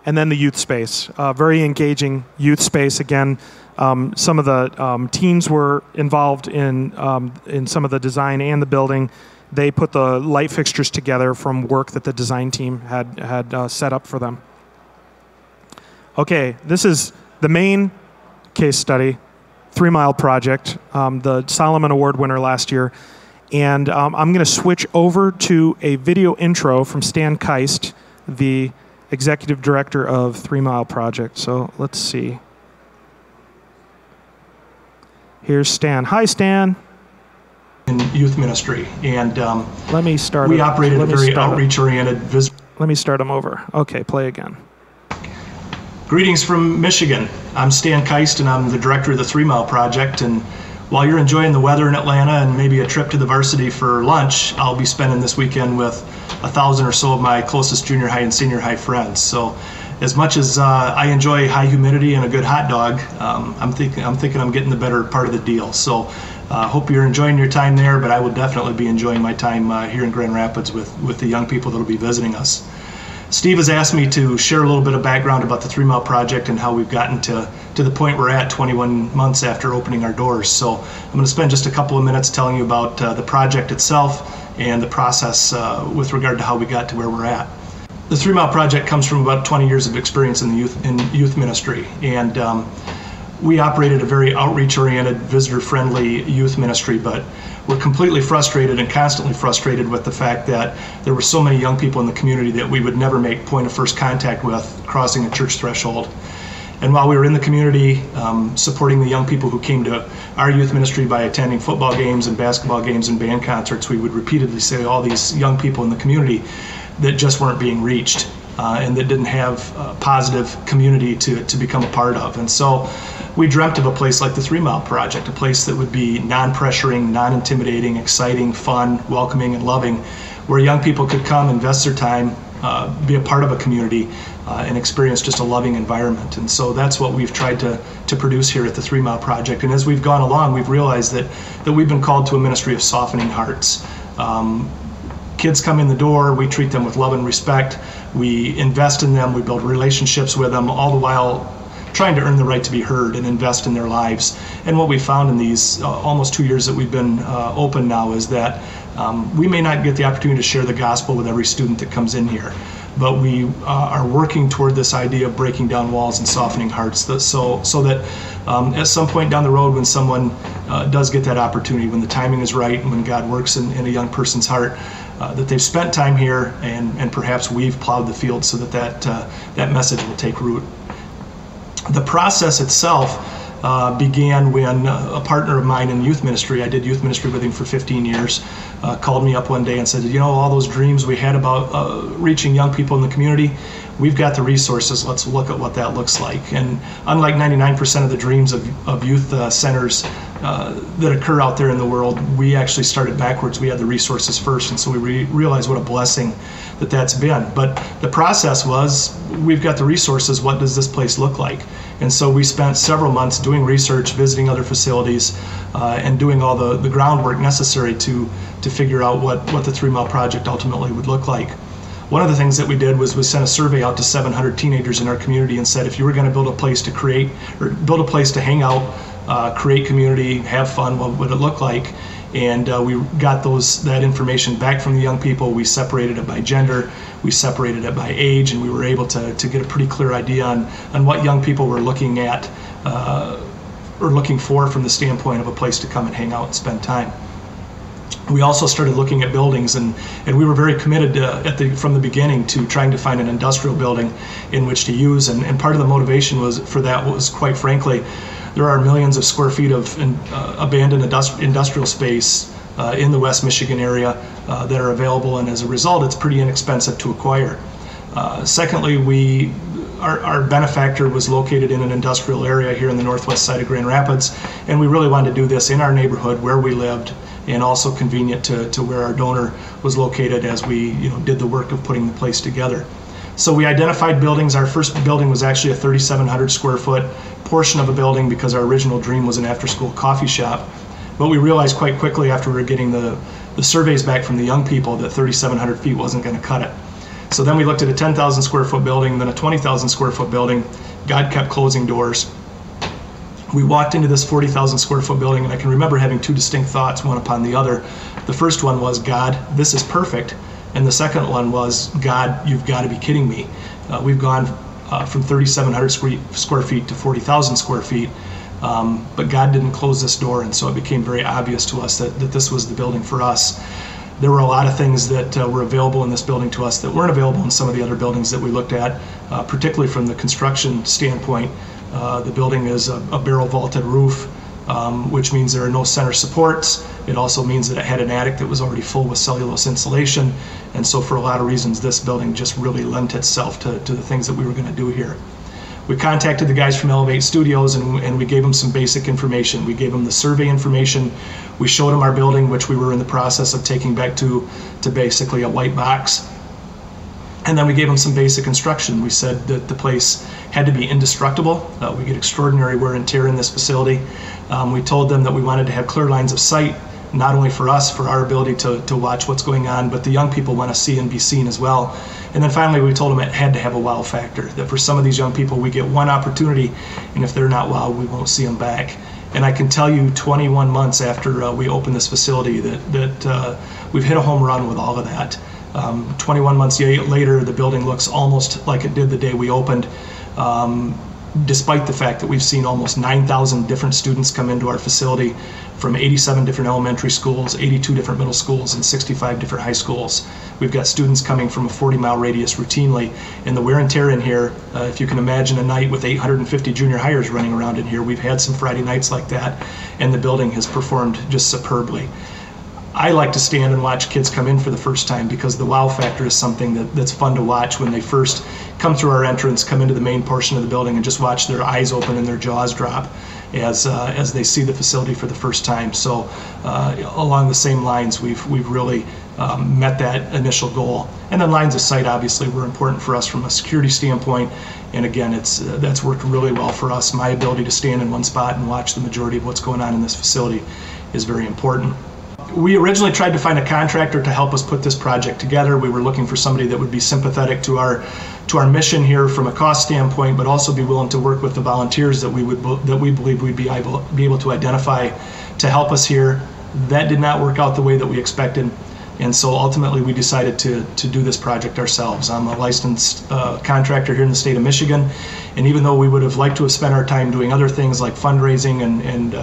And then the youth space, very engaging youth space. Again, some of the teens were involved in some of the design and the building. They put the light fixtures together from work that the design team had set up for them. Okay, this is the main case study, 3 Mile Project, the Solomon Award winner last year. And I'm going to switch over to a video intro from Stan Keist, the executive director of 3 Mile Project. So let's see. Here's Stan. Hi, Stan. In youth ministry, and let me start. We operated a very outreach-oriented visit. Let me start them over. Okay, play again. Greetings from Michigan. I'm Stan Keist, and I'm the director of the 3 Mile Project. And while you're enjoying the weather in Atlanta and maybe a trip to the varsity for lunch, I'll be spending this weekend with 1,000 or so of my closest junior high and senior high friends. So, as much as I enjoy high humidity and a good hot dog, I'm thinking I'm getting the better part of the deal. So. Hope you're enjoying your time there, but I will definitely be enjoying my time here in Grand Rapids with the young people that will be visiting us. Steve has asked me to share a little bit of background about the 3 Mile Project and how we've gotten to the point we're at 21 months after opening our doors. So I'm going to spend just a couple of minutes telling you about the project itself and the process with regard to how we got to where we're at. The 3 Mile Project comes from about 20 years of experience in youth ministry, and we operated a very outreach-oriented, visitor-friendly youth ministry, but we're completely frustrated and constantly frustrated with the fact that there were so many young people in the community that we would never make point of first contact with crossing a church threshold. And while we were in the community supporting the young people who came to our youth ministry by attending football games and basketball games and band concerts, we would repeatedly say all these young people in the community that just weren't being reached and that didn't have a positive community to become a part of. And so we dreamt of a place like the 3 Mile Project, a place that would be non-pressuring, non-intimidating, exciting, fun, welcoming, and loving, where young people could come, invest their time, be a part of a community, and experience just a loving environment. And so that's what we've tried to produce here at the 3 Mile Project. And as we've gone along, we've realized that we've been called to a ministry of softening hearts. Kids come in the door, we treat them with love and respect, we invest in them, we build relationships with them, all the while trying to earn the right to be heard and invest in their lives. And what we found in these almost 2 years that we've been open now is that we may not get the opportunity to share the gospel with every student that comes in here, but we are working toward this idea of breaking down walls and softening hearts, so that at some point down the road, when someone does get that opportunity, when the timing is right and when God works in a young person's heart, that they've spent time here and perhaps we've plowed the field so that message will take root. The process itself began when a partner of mine in youth ministry, I did youth ministry with him for 15 years, called me up one day and said, you know, all those dreams we had about reaching young people in the community, we've got the resources, let's look at what that looks like. And unlike 99% of the dreams of youth centers that occur out there in the world, we actually started backwards. We had the resources first, and so we realized what a blessing that's been. But the process was, we've got the resources, what does this place look like? And so we spent several months doing research, visiting other facilities, and doing all the groundwork necessary to figure out what the 3 Mile Project ultimately would look like. One of the things that we did was we sent a survey out to 700 teenagers in our community and said, if you were going to build a place to create, or build a place to hang out, create community, have fun, what would it look like? And we got that information back from the young people. We separated it by gender, we separated it by age, and we were able to get a pretty clear idea on what young people were looking at or looking for from the standpoint of a place to come and hang out and spend time. We also started looking at buildings, and we were very committed from the beginning to trying to find an industrial building in which to use. And part of the motivation was quite frankly, there are millions of square feet of abandoned industrial space in the West Michigan area that are available, and as a result, it's pretty inexpensive to acquire. Secondly, our benefactor was located in an industrial area here in the northwest side of Grand Rapids, and we really wanted to do this in our neighborhood where we lived, and also convenient to where our donor was located as we did the work of putting the place together. So we identified buildings. Our first building was actually a 3,700 square foot portion of a building because our original dream was an after-school coffee shop. But we realized quite quickly after we were getting the surveys back from the young people that 3,700 feet wasn't going to cut it. So then we looked at a 10,000 square foot building, then a 20,000 square foot building. God kept closing doors. We walked into this 40,000 square foot building, and I can remember having two distinct thoughts, one upon the other. The first one was, God, this is perfect. And the second one was, God, you've got to be kidding me. We've gone from 3,700 square feet to 40,000 square feet, but God didn't close this door, and so it became very obvious to us that this was the building for us. There were a lot of things that were available in this building to us that weren't available in some of the other buildings that we looked at, particularly from the construction standpoint. The building is a barrel vaulted roof, which means there are no center supports. It also means that it had an attic that was already full with cellulose insulation. And so for a lot of reasons, this building just really lent itself to the things that we were going to do here. We contacted the guys from Elevate Studios, and we gave them some basic information. We gave them the survey information. We showed them our building, which we were in the process of taking back to basically a white box. And then we gave them some basic instruction. We said that the place had to be indestructible. We get extraordinary wear and tear in this facility. We told them that we wanted to have clear lines of sight, not only for us, for our ability to watch what's going on, but the young people want to see and be seen as well. And then finally, we told them it had to have a wow factor, that for some of these young people, we get one opportunity, and if they're not wowed, we won't see them back. And I can tell you 21 months after we opened this facility that we've hit a home run with all of that. 21 months later, the building looks almost like it did the day we opened. despite the fact that we've seen almost 9,000 different students come into our facility from 87 different elementary schools, 82 different middle schools, and 65 different high schools. We've got students coming from a 40-mile radius routinely, and the wear and tear in here, if you can imagine a night with 850 junior hires running around in here, we've had some Friday nights like that, and the building has performed just superbly. I like to stand and watch kids come in for the first time because the wow factor is something that's fun to watch when they first come through our entrance, come into the main portion of the building, and just watch their eyes open and their jaws drop as they see the facility for the first time. So along the same lines, we've really met that initial goal. And then lines of sight obviously were important for us from a security standpoint. And again, that's worked really well for us. My ability to stand in one spot and watch the majority of what's going on in this facility is very important. We originally tried to find a contractor to help us put this project together. We were looking for somebody that would be sympathetic to our mission here from a cost standpoint, but also be willing to work with the volunteers that we believe we'd be able to identify to help us here. That did not work out the way that we expected, and so ultimately we decided to do this project ourselves. I'm a licensed contractor here in the state of Michigan, and even though we would have liked to have spent our time doing other things like fundraising and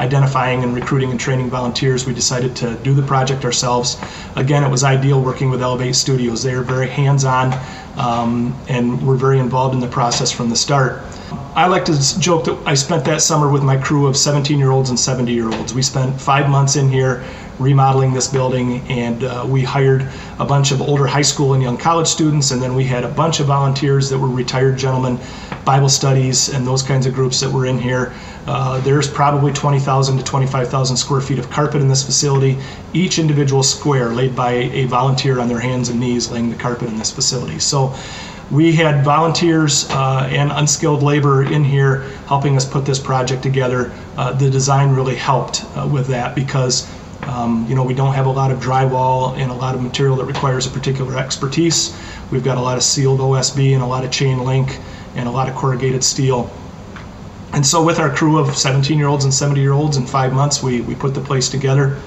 identifying and recruiting and training volunteers, we decided to do the project ourselves. Again, it was ideal working with Elevate Studios. They are very hands-on and were very involved in the process from the start. I like to joke that I spent that summer with my crew of 17-year-olds and 70-year-olds. We spent 5 months in here remodeling this building, and we hired a bunch of older high school and young college students, and then we had a bunch of volunteers that were retired gentlemen, Bible studies, and those kinds of groups that were in here. There's probably 20,000 to 25,000 square feet of carpet in this facility. Each individual square laid by a volunteer on their hands and knees laying the carpet in this facility. So we had volunteers and unskilled labor in here helping us put this project together. The design really helped with that because we don't have a lot of drywall and a lot of material that requires a particular expertise. We've got a lot of sealed OSB and a lot of chain link and a lot of corrugated steel. And so with our crew of 17-year-olds and 70-year-olds in 5 months, we put the place together.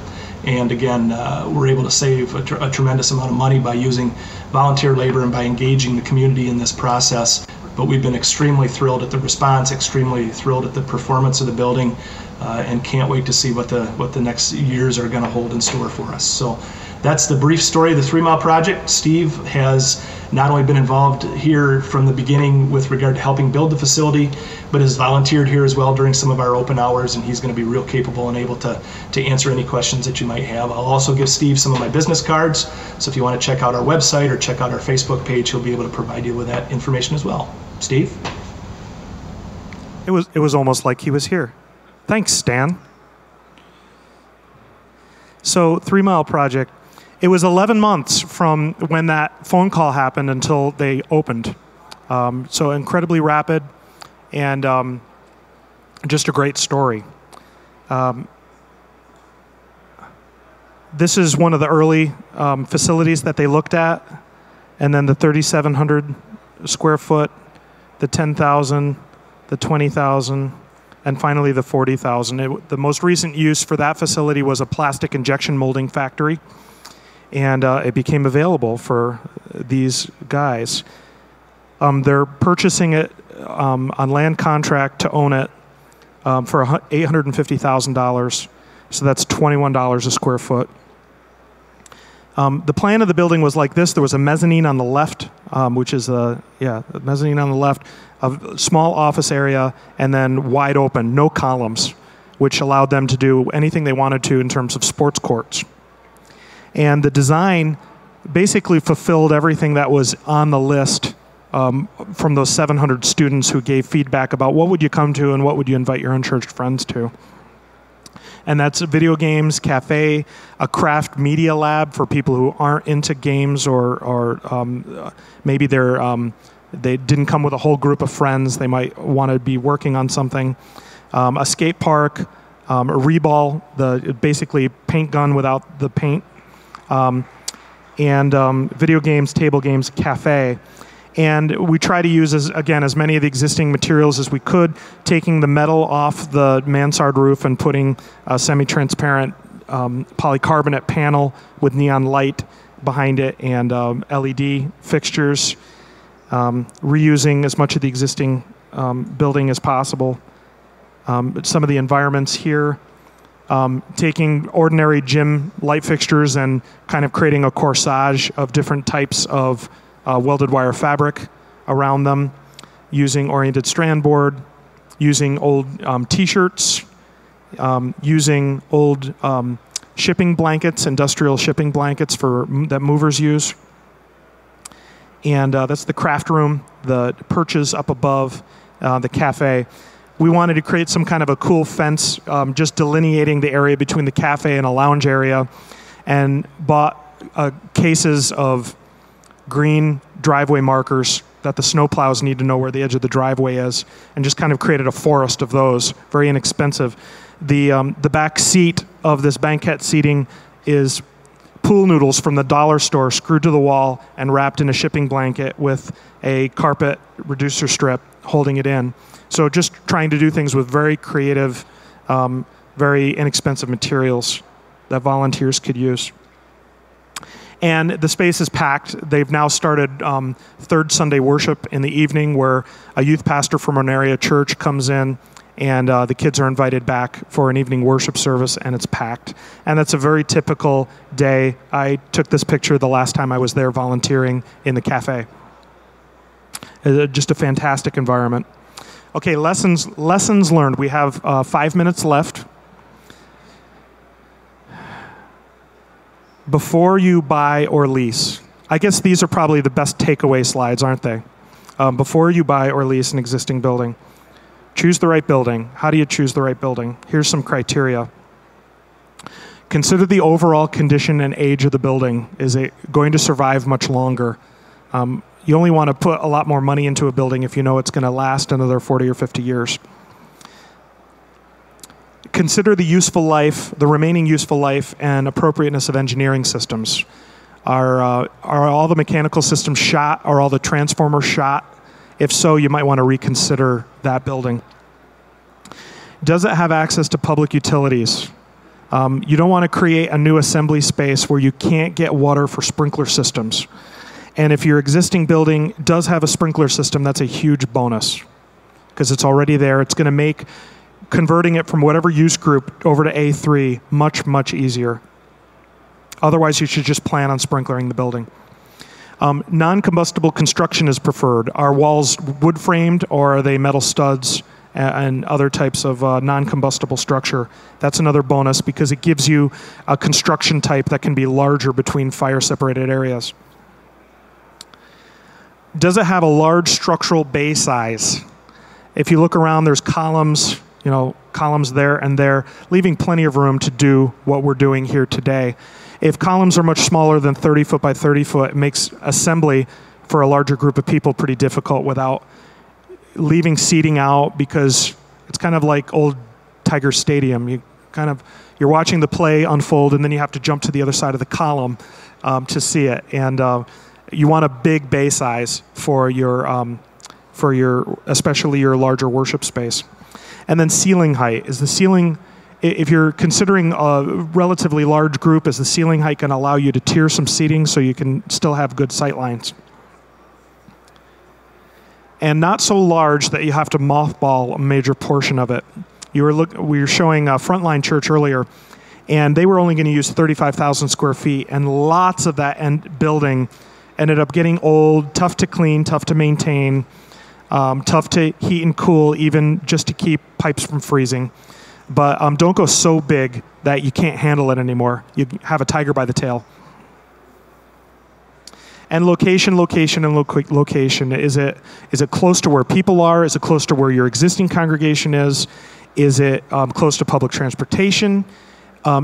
And again, we're able to save a tremendous amount of money by using volunteer labor and by engaging the community in this process. But we've been extremely thrilled at the response, extremely thrilled at the performance of the building, and can't wait to see what the next years are going to hold in store for us. So that's the brief story of the 3 Mile Project. Steve has not only been involved here from the beginning with regard to helping build the facility, but has volunteered here as well during some of our open hours, and he's going to be real capable and able to answer any questions that you might have. I'll also give Steve some of my business cards, so if you want to check out our website or check out our Facebook page, he'll be able to provide you with that information as well. Steve? It was almost like he was here. Thanks, Stan. So 3 Mile Project, it was 11 months from when that phone call happened until they opened. So incredibly rapid and just a great story. This is one of the early facilities that they looked at, and then the 3,700 square foot, the 10,000, the 20,000, and finally the 40,000. The most recent use for that facility was a plastic injection molding factory, and it became available for these guys. They're purchasing it on land contract to own it for $850,000, so that's $21 a square foot. The plan of the building was like this. There was a mezzanine on the left, which is a mezzanine on the left, a small office area, and then wide open, no columns, which allowed them to do anything they wanted to in terms of sports courts. And the design basically fulfilled everything that was on the list from those 700 students who gave feedback about what would you come to and what would you invite your unchurched friends to. And that's video games, cafe, a craft media lab for people who aren't into games or maybe they didn't come with a whole group of friends. They might want to be working on something. A skate park, a reball, basically paint gun without the paint, and video games, table games, cafe. And we try to use, as many of the existing materials as we could, taking the metal off the mansard roof and putting a semi-transparent polycarbonate panel with neon light behind it and LED fixtures, reusing as much of the existing building as possible. Some of the environments here, taking ordinary gym light fixtures and kind of creating a corsage of different types of welded wire fabric around them, using oriented strand board, using old t-shirts, using old shipping blankets, industrial shipping blankets that movers use. And that's the craft room, the perches up above, the cafe. We wanted to create some kind of a cool fence, just delineating the area between the cafe and a lounge area, and bought cases of green driveway markers that the snowplows need to know where the edge of the driveway is, and just kind of created a forest of those, very inexpensive. The back seat of this banquette seating is pool noodles from the dollar store screwed to the wall and wrapped in a shipping blanket with a carpet reducer strip holding it in. So just trying to do things with very creative, very inexpensive materials that volunteers could use. And the space is packed. They've now started third Sunday worship in the evening, where a youth pastor from Monroe Church comes in, and the kids are invited back for an evening worship service, and it's packed. And that's a very typical day. I took this picture the last time I was there volunteering in the cafe. Just a fantastic environment. Okay, lessons learned. We have 5 minutes left. Before you buy or lease, I guess these are probably the best takeaway slides, aren't they? Before you buy or lease an existing building, choose the right building. How do you choose the right building? Here's some criteria. Consider the overall condition and age of the building. Is it going to survive much longer? You only want to put a lot more money into a building if you know it's going to last another 40 or 50 years. Consider the useful life, the remaining useful life, and appropriateness of engineering systems. Are all the mechanical systems shot? Are all the transformers shot? If so, you might want to reconsider that building. Does it have access to public utilities? You don't want to create a new assembly space where you can't get water for sprinkler systems. And if your existing building does have a sprinkler system, that's a huge bonus, because it's already there. It's going to make converting it from whatever use group over to A3 much, much easier. Otherwise, you should just plan on sprinklering the building. Non-combustible construction is preferred. Are walls wood-framed, or are they metal studs and other types of non-combustible structure? That's another bonus, because it gives you a construction type that can be larger between fire-separated areas. Does it have a large structural bay size? If you look around, there's columns, columns there and there, leaving plenty of room to do what we're doing here today. If columns are much smaller than 30 foot by 30 foot, it makes assembly for a larger group of people pretty difficult without leaving seating out, because it's kind of like old Tiger Stadium. You're watching the play unfold, and then you have to jump to the other side of the column to see it. And you want a big bay size for especially your larger worship space. And then ceiling height. Is the ceiling, if you're considering a relatively large group, is the ceiling height going to allow you to tier some seating so you can still have good sight lines? And not so large that you have to mothball a major portion of it. We were showing Frontline Church earlier, and they were only going to use 35,000 square feet, and lots of that building ended up getting old, tough to clean, tough to maintain, tough to heat and cool, even just to keep pipes from freezing. But don't go so big that you can't handle it anymore. You have a tiger by the tail. And location, and location. Is it close to where people are? Is it close to where your existing congregation is? Is it close to public transportation?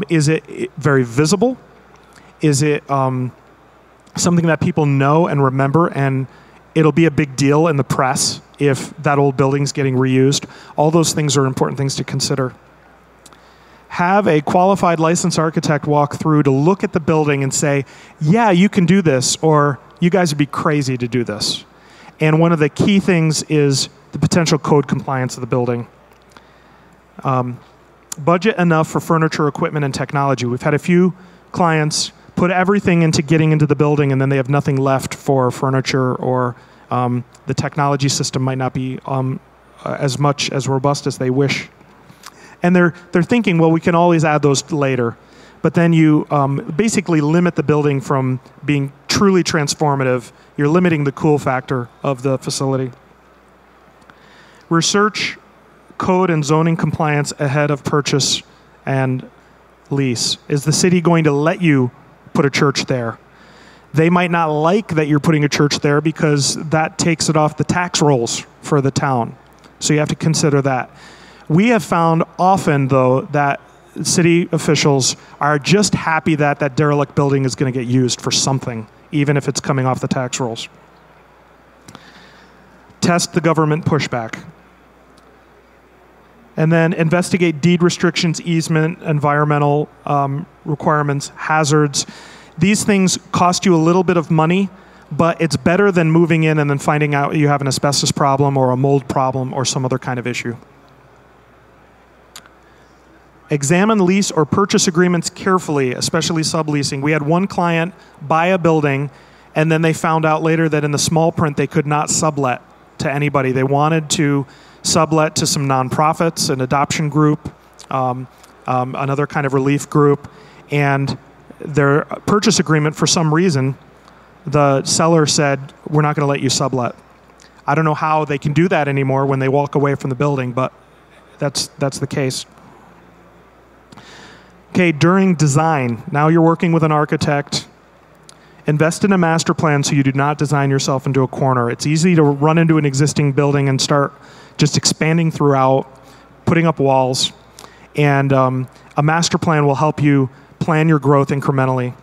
Is it very visible? Is it something that people know and remember, and it'll be a big deal in the press if that old building's getting reused? All those things are important things to consider. Have a qualified licensed architect walk through to look at the building and say, yeah, you can do this, or you guys would be crazy to do this. And one of the key things is the potential code compliance of the building. Budget enough for furniture, equipment, and technology. We've had a few clients put everything into getting into the building, and then they have nothing left for furniture, or the technology system might not be as much as robust as they wish. And they're thinking, well, we can always add those later. But then you basically limit the building from being truly transformative. You're limiting the cool factor of the facility. Research code and zoning compliance ahead of purchase and lease. Is the city going to let you put a church there? They might not like that you're putting a church there because that takes it off the tax rolls for the town. So you have to consider that. We have found often, though, that city officials are just happy that that derelict building is going to get used for something, even if it's coming off the tax rolls. Test the government pushback. And then investigate deed restrictions, easement, environmental requirements, hazards. These things cost you a little bit of money, but it's better than moving in and then finding out you have an asbestos problem or a mold problem or some other kind of issue. Examine lease or purchase agreements carefully, especially subleasing. We had one client buy a building, and then they found out later that in the small print they could not sublet to anybody. They wanted to sublet to some nonprofits, an adoption group, another kind of relief group, and their purchase agreement, for some reason, the seller said, we're not going to let you sublet. I don't know how they can do that anymore when they walk away from the building, but that's the case. Okay, during design, now you're working with an architect. Invest in a master plan so you do not design yourself into a corner. It's easy to run into an existing building and start just expanding throughout, putting up walls, and a master plan will help you plan your growth incrementally.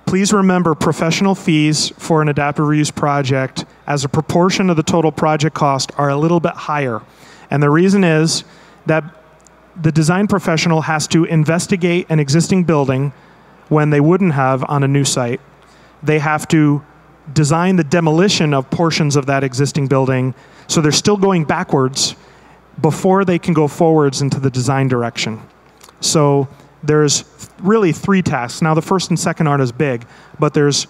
Please remember professional fees for an adaptive reuse project as a proportion of the total project cost are a little bit higher. And the reason is that the design professional has to investigate an existing building when they wouldn't have on a new site. They have to design the demolition of portions of that existing building, so they're still going backwards before they can go forwards into the design direction. So there's really 3 tasks. Now the first and second aren't as big, but there's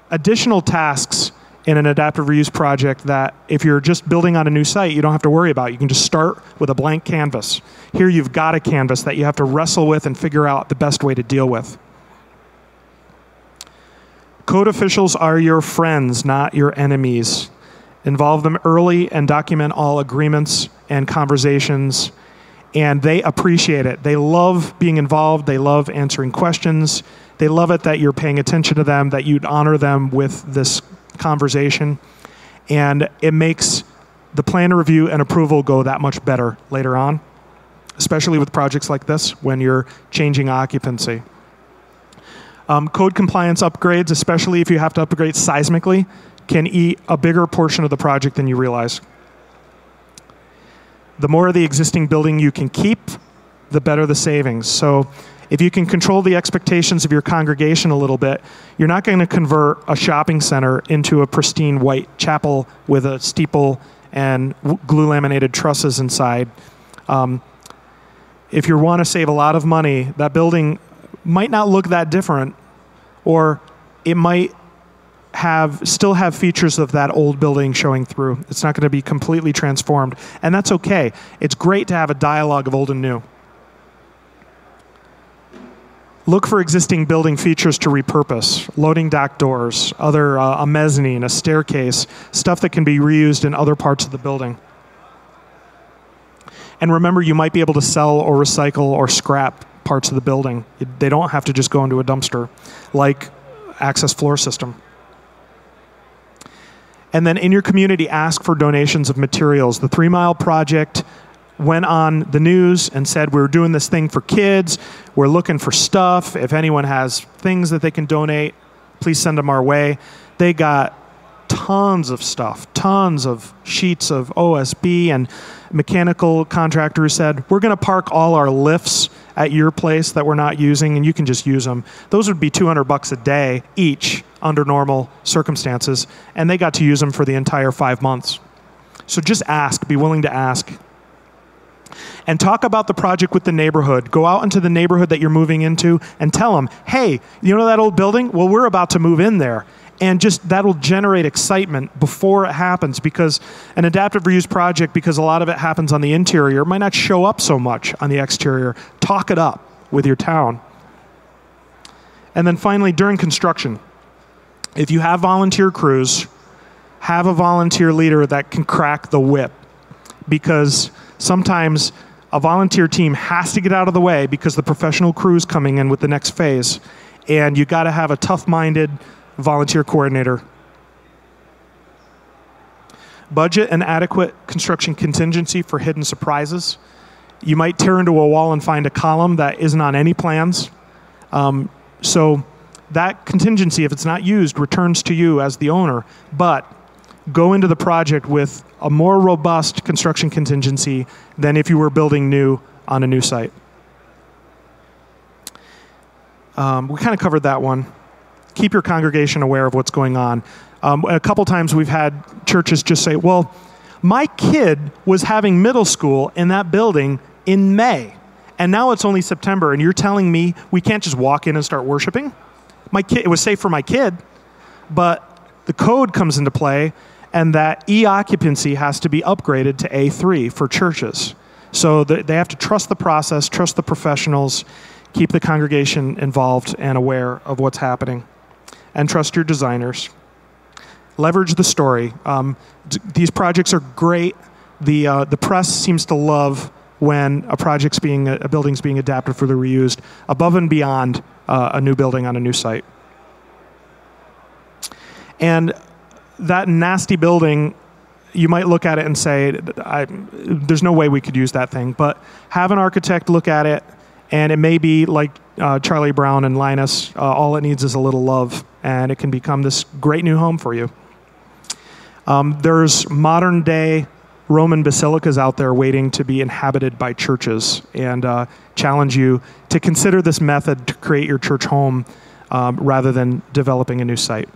additional tasks in an adaptive reuse project that if you're just building on a new site, you don't have to worry about. You can just start with a blank canvas. Here you've got a canvas that you have to wrestle with and figure out the best way to deal with. Code officials are your friends, not your enemies. Involve them early and document all agreements and conversations, and they appreciate it. They love being involved. They love answering questions. They love it that you're paying attention to them, that you'd honor them with this conversation, and it makes the plan review and approval go that much better later on, especially with projects like this when you're changing occupancy. Code compliance upgrades, especially if you have to upgrade seismically, can eat a bigger portion of the project than you realize. The more of the existing building you can keep, the better the savings. So if you can control the expectations of your congregation a little bit, you're not going to convert a shopping center into a pristine white chapel with a steeple and glue laminated trusses inside. If you want to save a lot of money, that building might not look that different, or it might still have features of that old building showing through. It's not going to be completely transformed, and that's okay. It's great to have a dialogue of old and new. Look for existing building features to repurpose. Loading dock doors, a mezzanine, a staircase, stuff that can be reused in other parts of the building. And remember, you might be able to sell or recycle or scrap parts of the building. They don't have to just go into a dumpster, like access floor system. And then in your community, ask for donations of materials. The 3 Mile Project went on the news and said, we're doing this thing for kids. We're looking for stuff. If anyone has things that they can donate, please send them our way. They got tons of stuff, tons of sheets of OSB, and mechanical contractor said, we're going to park all our lifts at your place that we're not using, and you can just use them. Those would be $200 a day each under normal circumstances, and they got to use them for the entire 5 months. So just ask, be willing to ask. And talk about the project with the neighborhood. Go out into the neighborhood that you're moving into and tell them, hey, you know that old building? Well, we're about to move in there. And just that'll generate excitement before it happens, because an adaptive reuse project, because a lot of it happens on the interior, might not show up so much on the exterior. Talk it up with your town. And then finally, during construction, if you have volunteer crews, have a volunteer leader that can crack the whip, because sometimes a volunteer team has to get out of the way because the professional crew's coming in with the next phase, and you got to have a tough-minded volunteer coordinator. Budget and adequate construction contingency for hidden surprises. You might tear into a wall and find a column that isn't on any plans. So that contingency, if it's not used, returns to you as the owner. But go into the project with a more robust construction contingency than if you were building new on a new site. We kind of covered that one. Keep your congregation aware of what's going on. A couple times we've had churches just say, well, my kid was having middle school in that building in May, and now it's only September, and you're telling me we can't just walk in and start worshiping? It was safe for my kid, but the code comes into play, and that e-occupancy has to be upgraded to A3 for churches. So they have to trust the process, trust the professionals, keep the congregation involved and aware of what's happening, and trust your designers. Leverage the story. These projects are great. The press seems to love when a building's being adapted for the reused, above and beyond a new building on a new site. And that nasty building, you might look at it and say, there's no way we could use that thing. But have an architect look at it, and it may be like Charlie Brown and Linus, all it needs is a little love, and it can become this great new home for you. There's modern day Roman basilicas out there waiting to be inhabited by churches, and challenge you to consider this method to create your church home rather than developing a new site.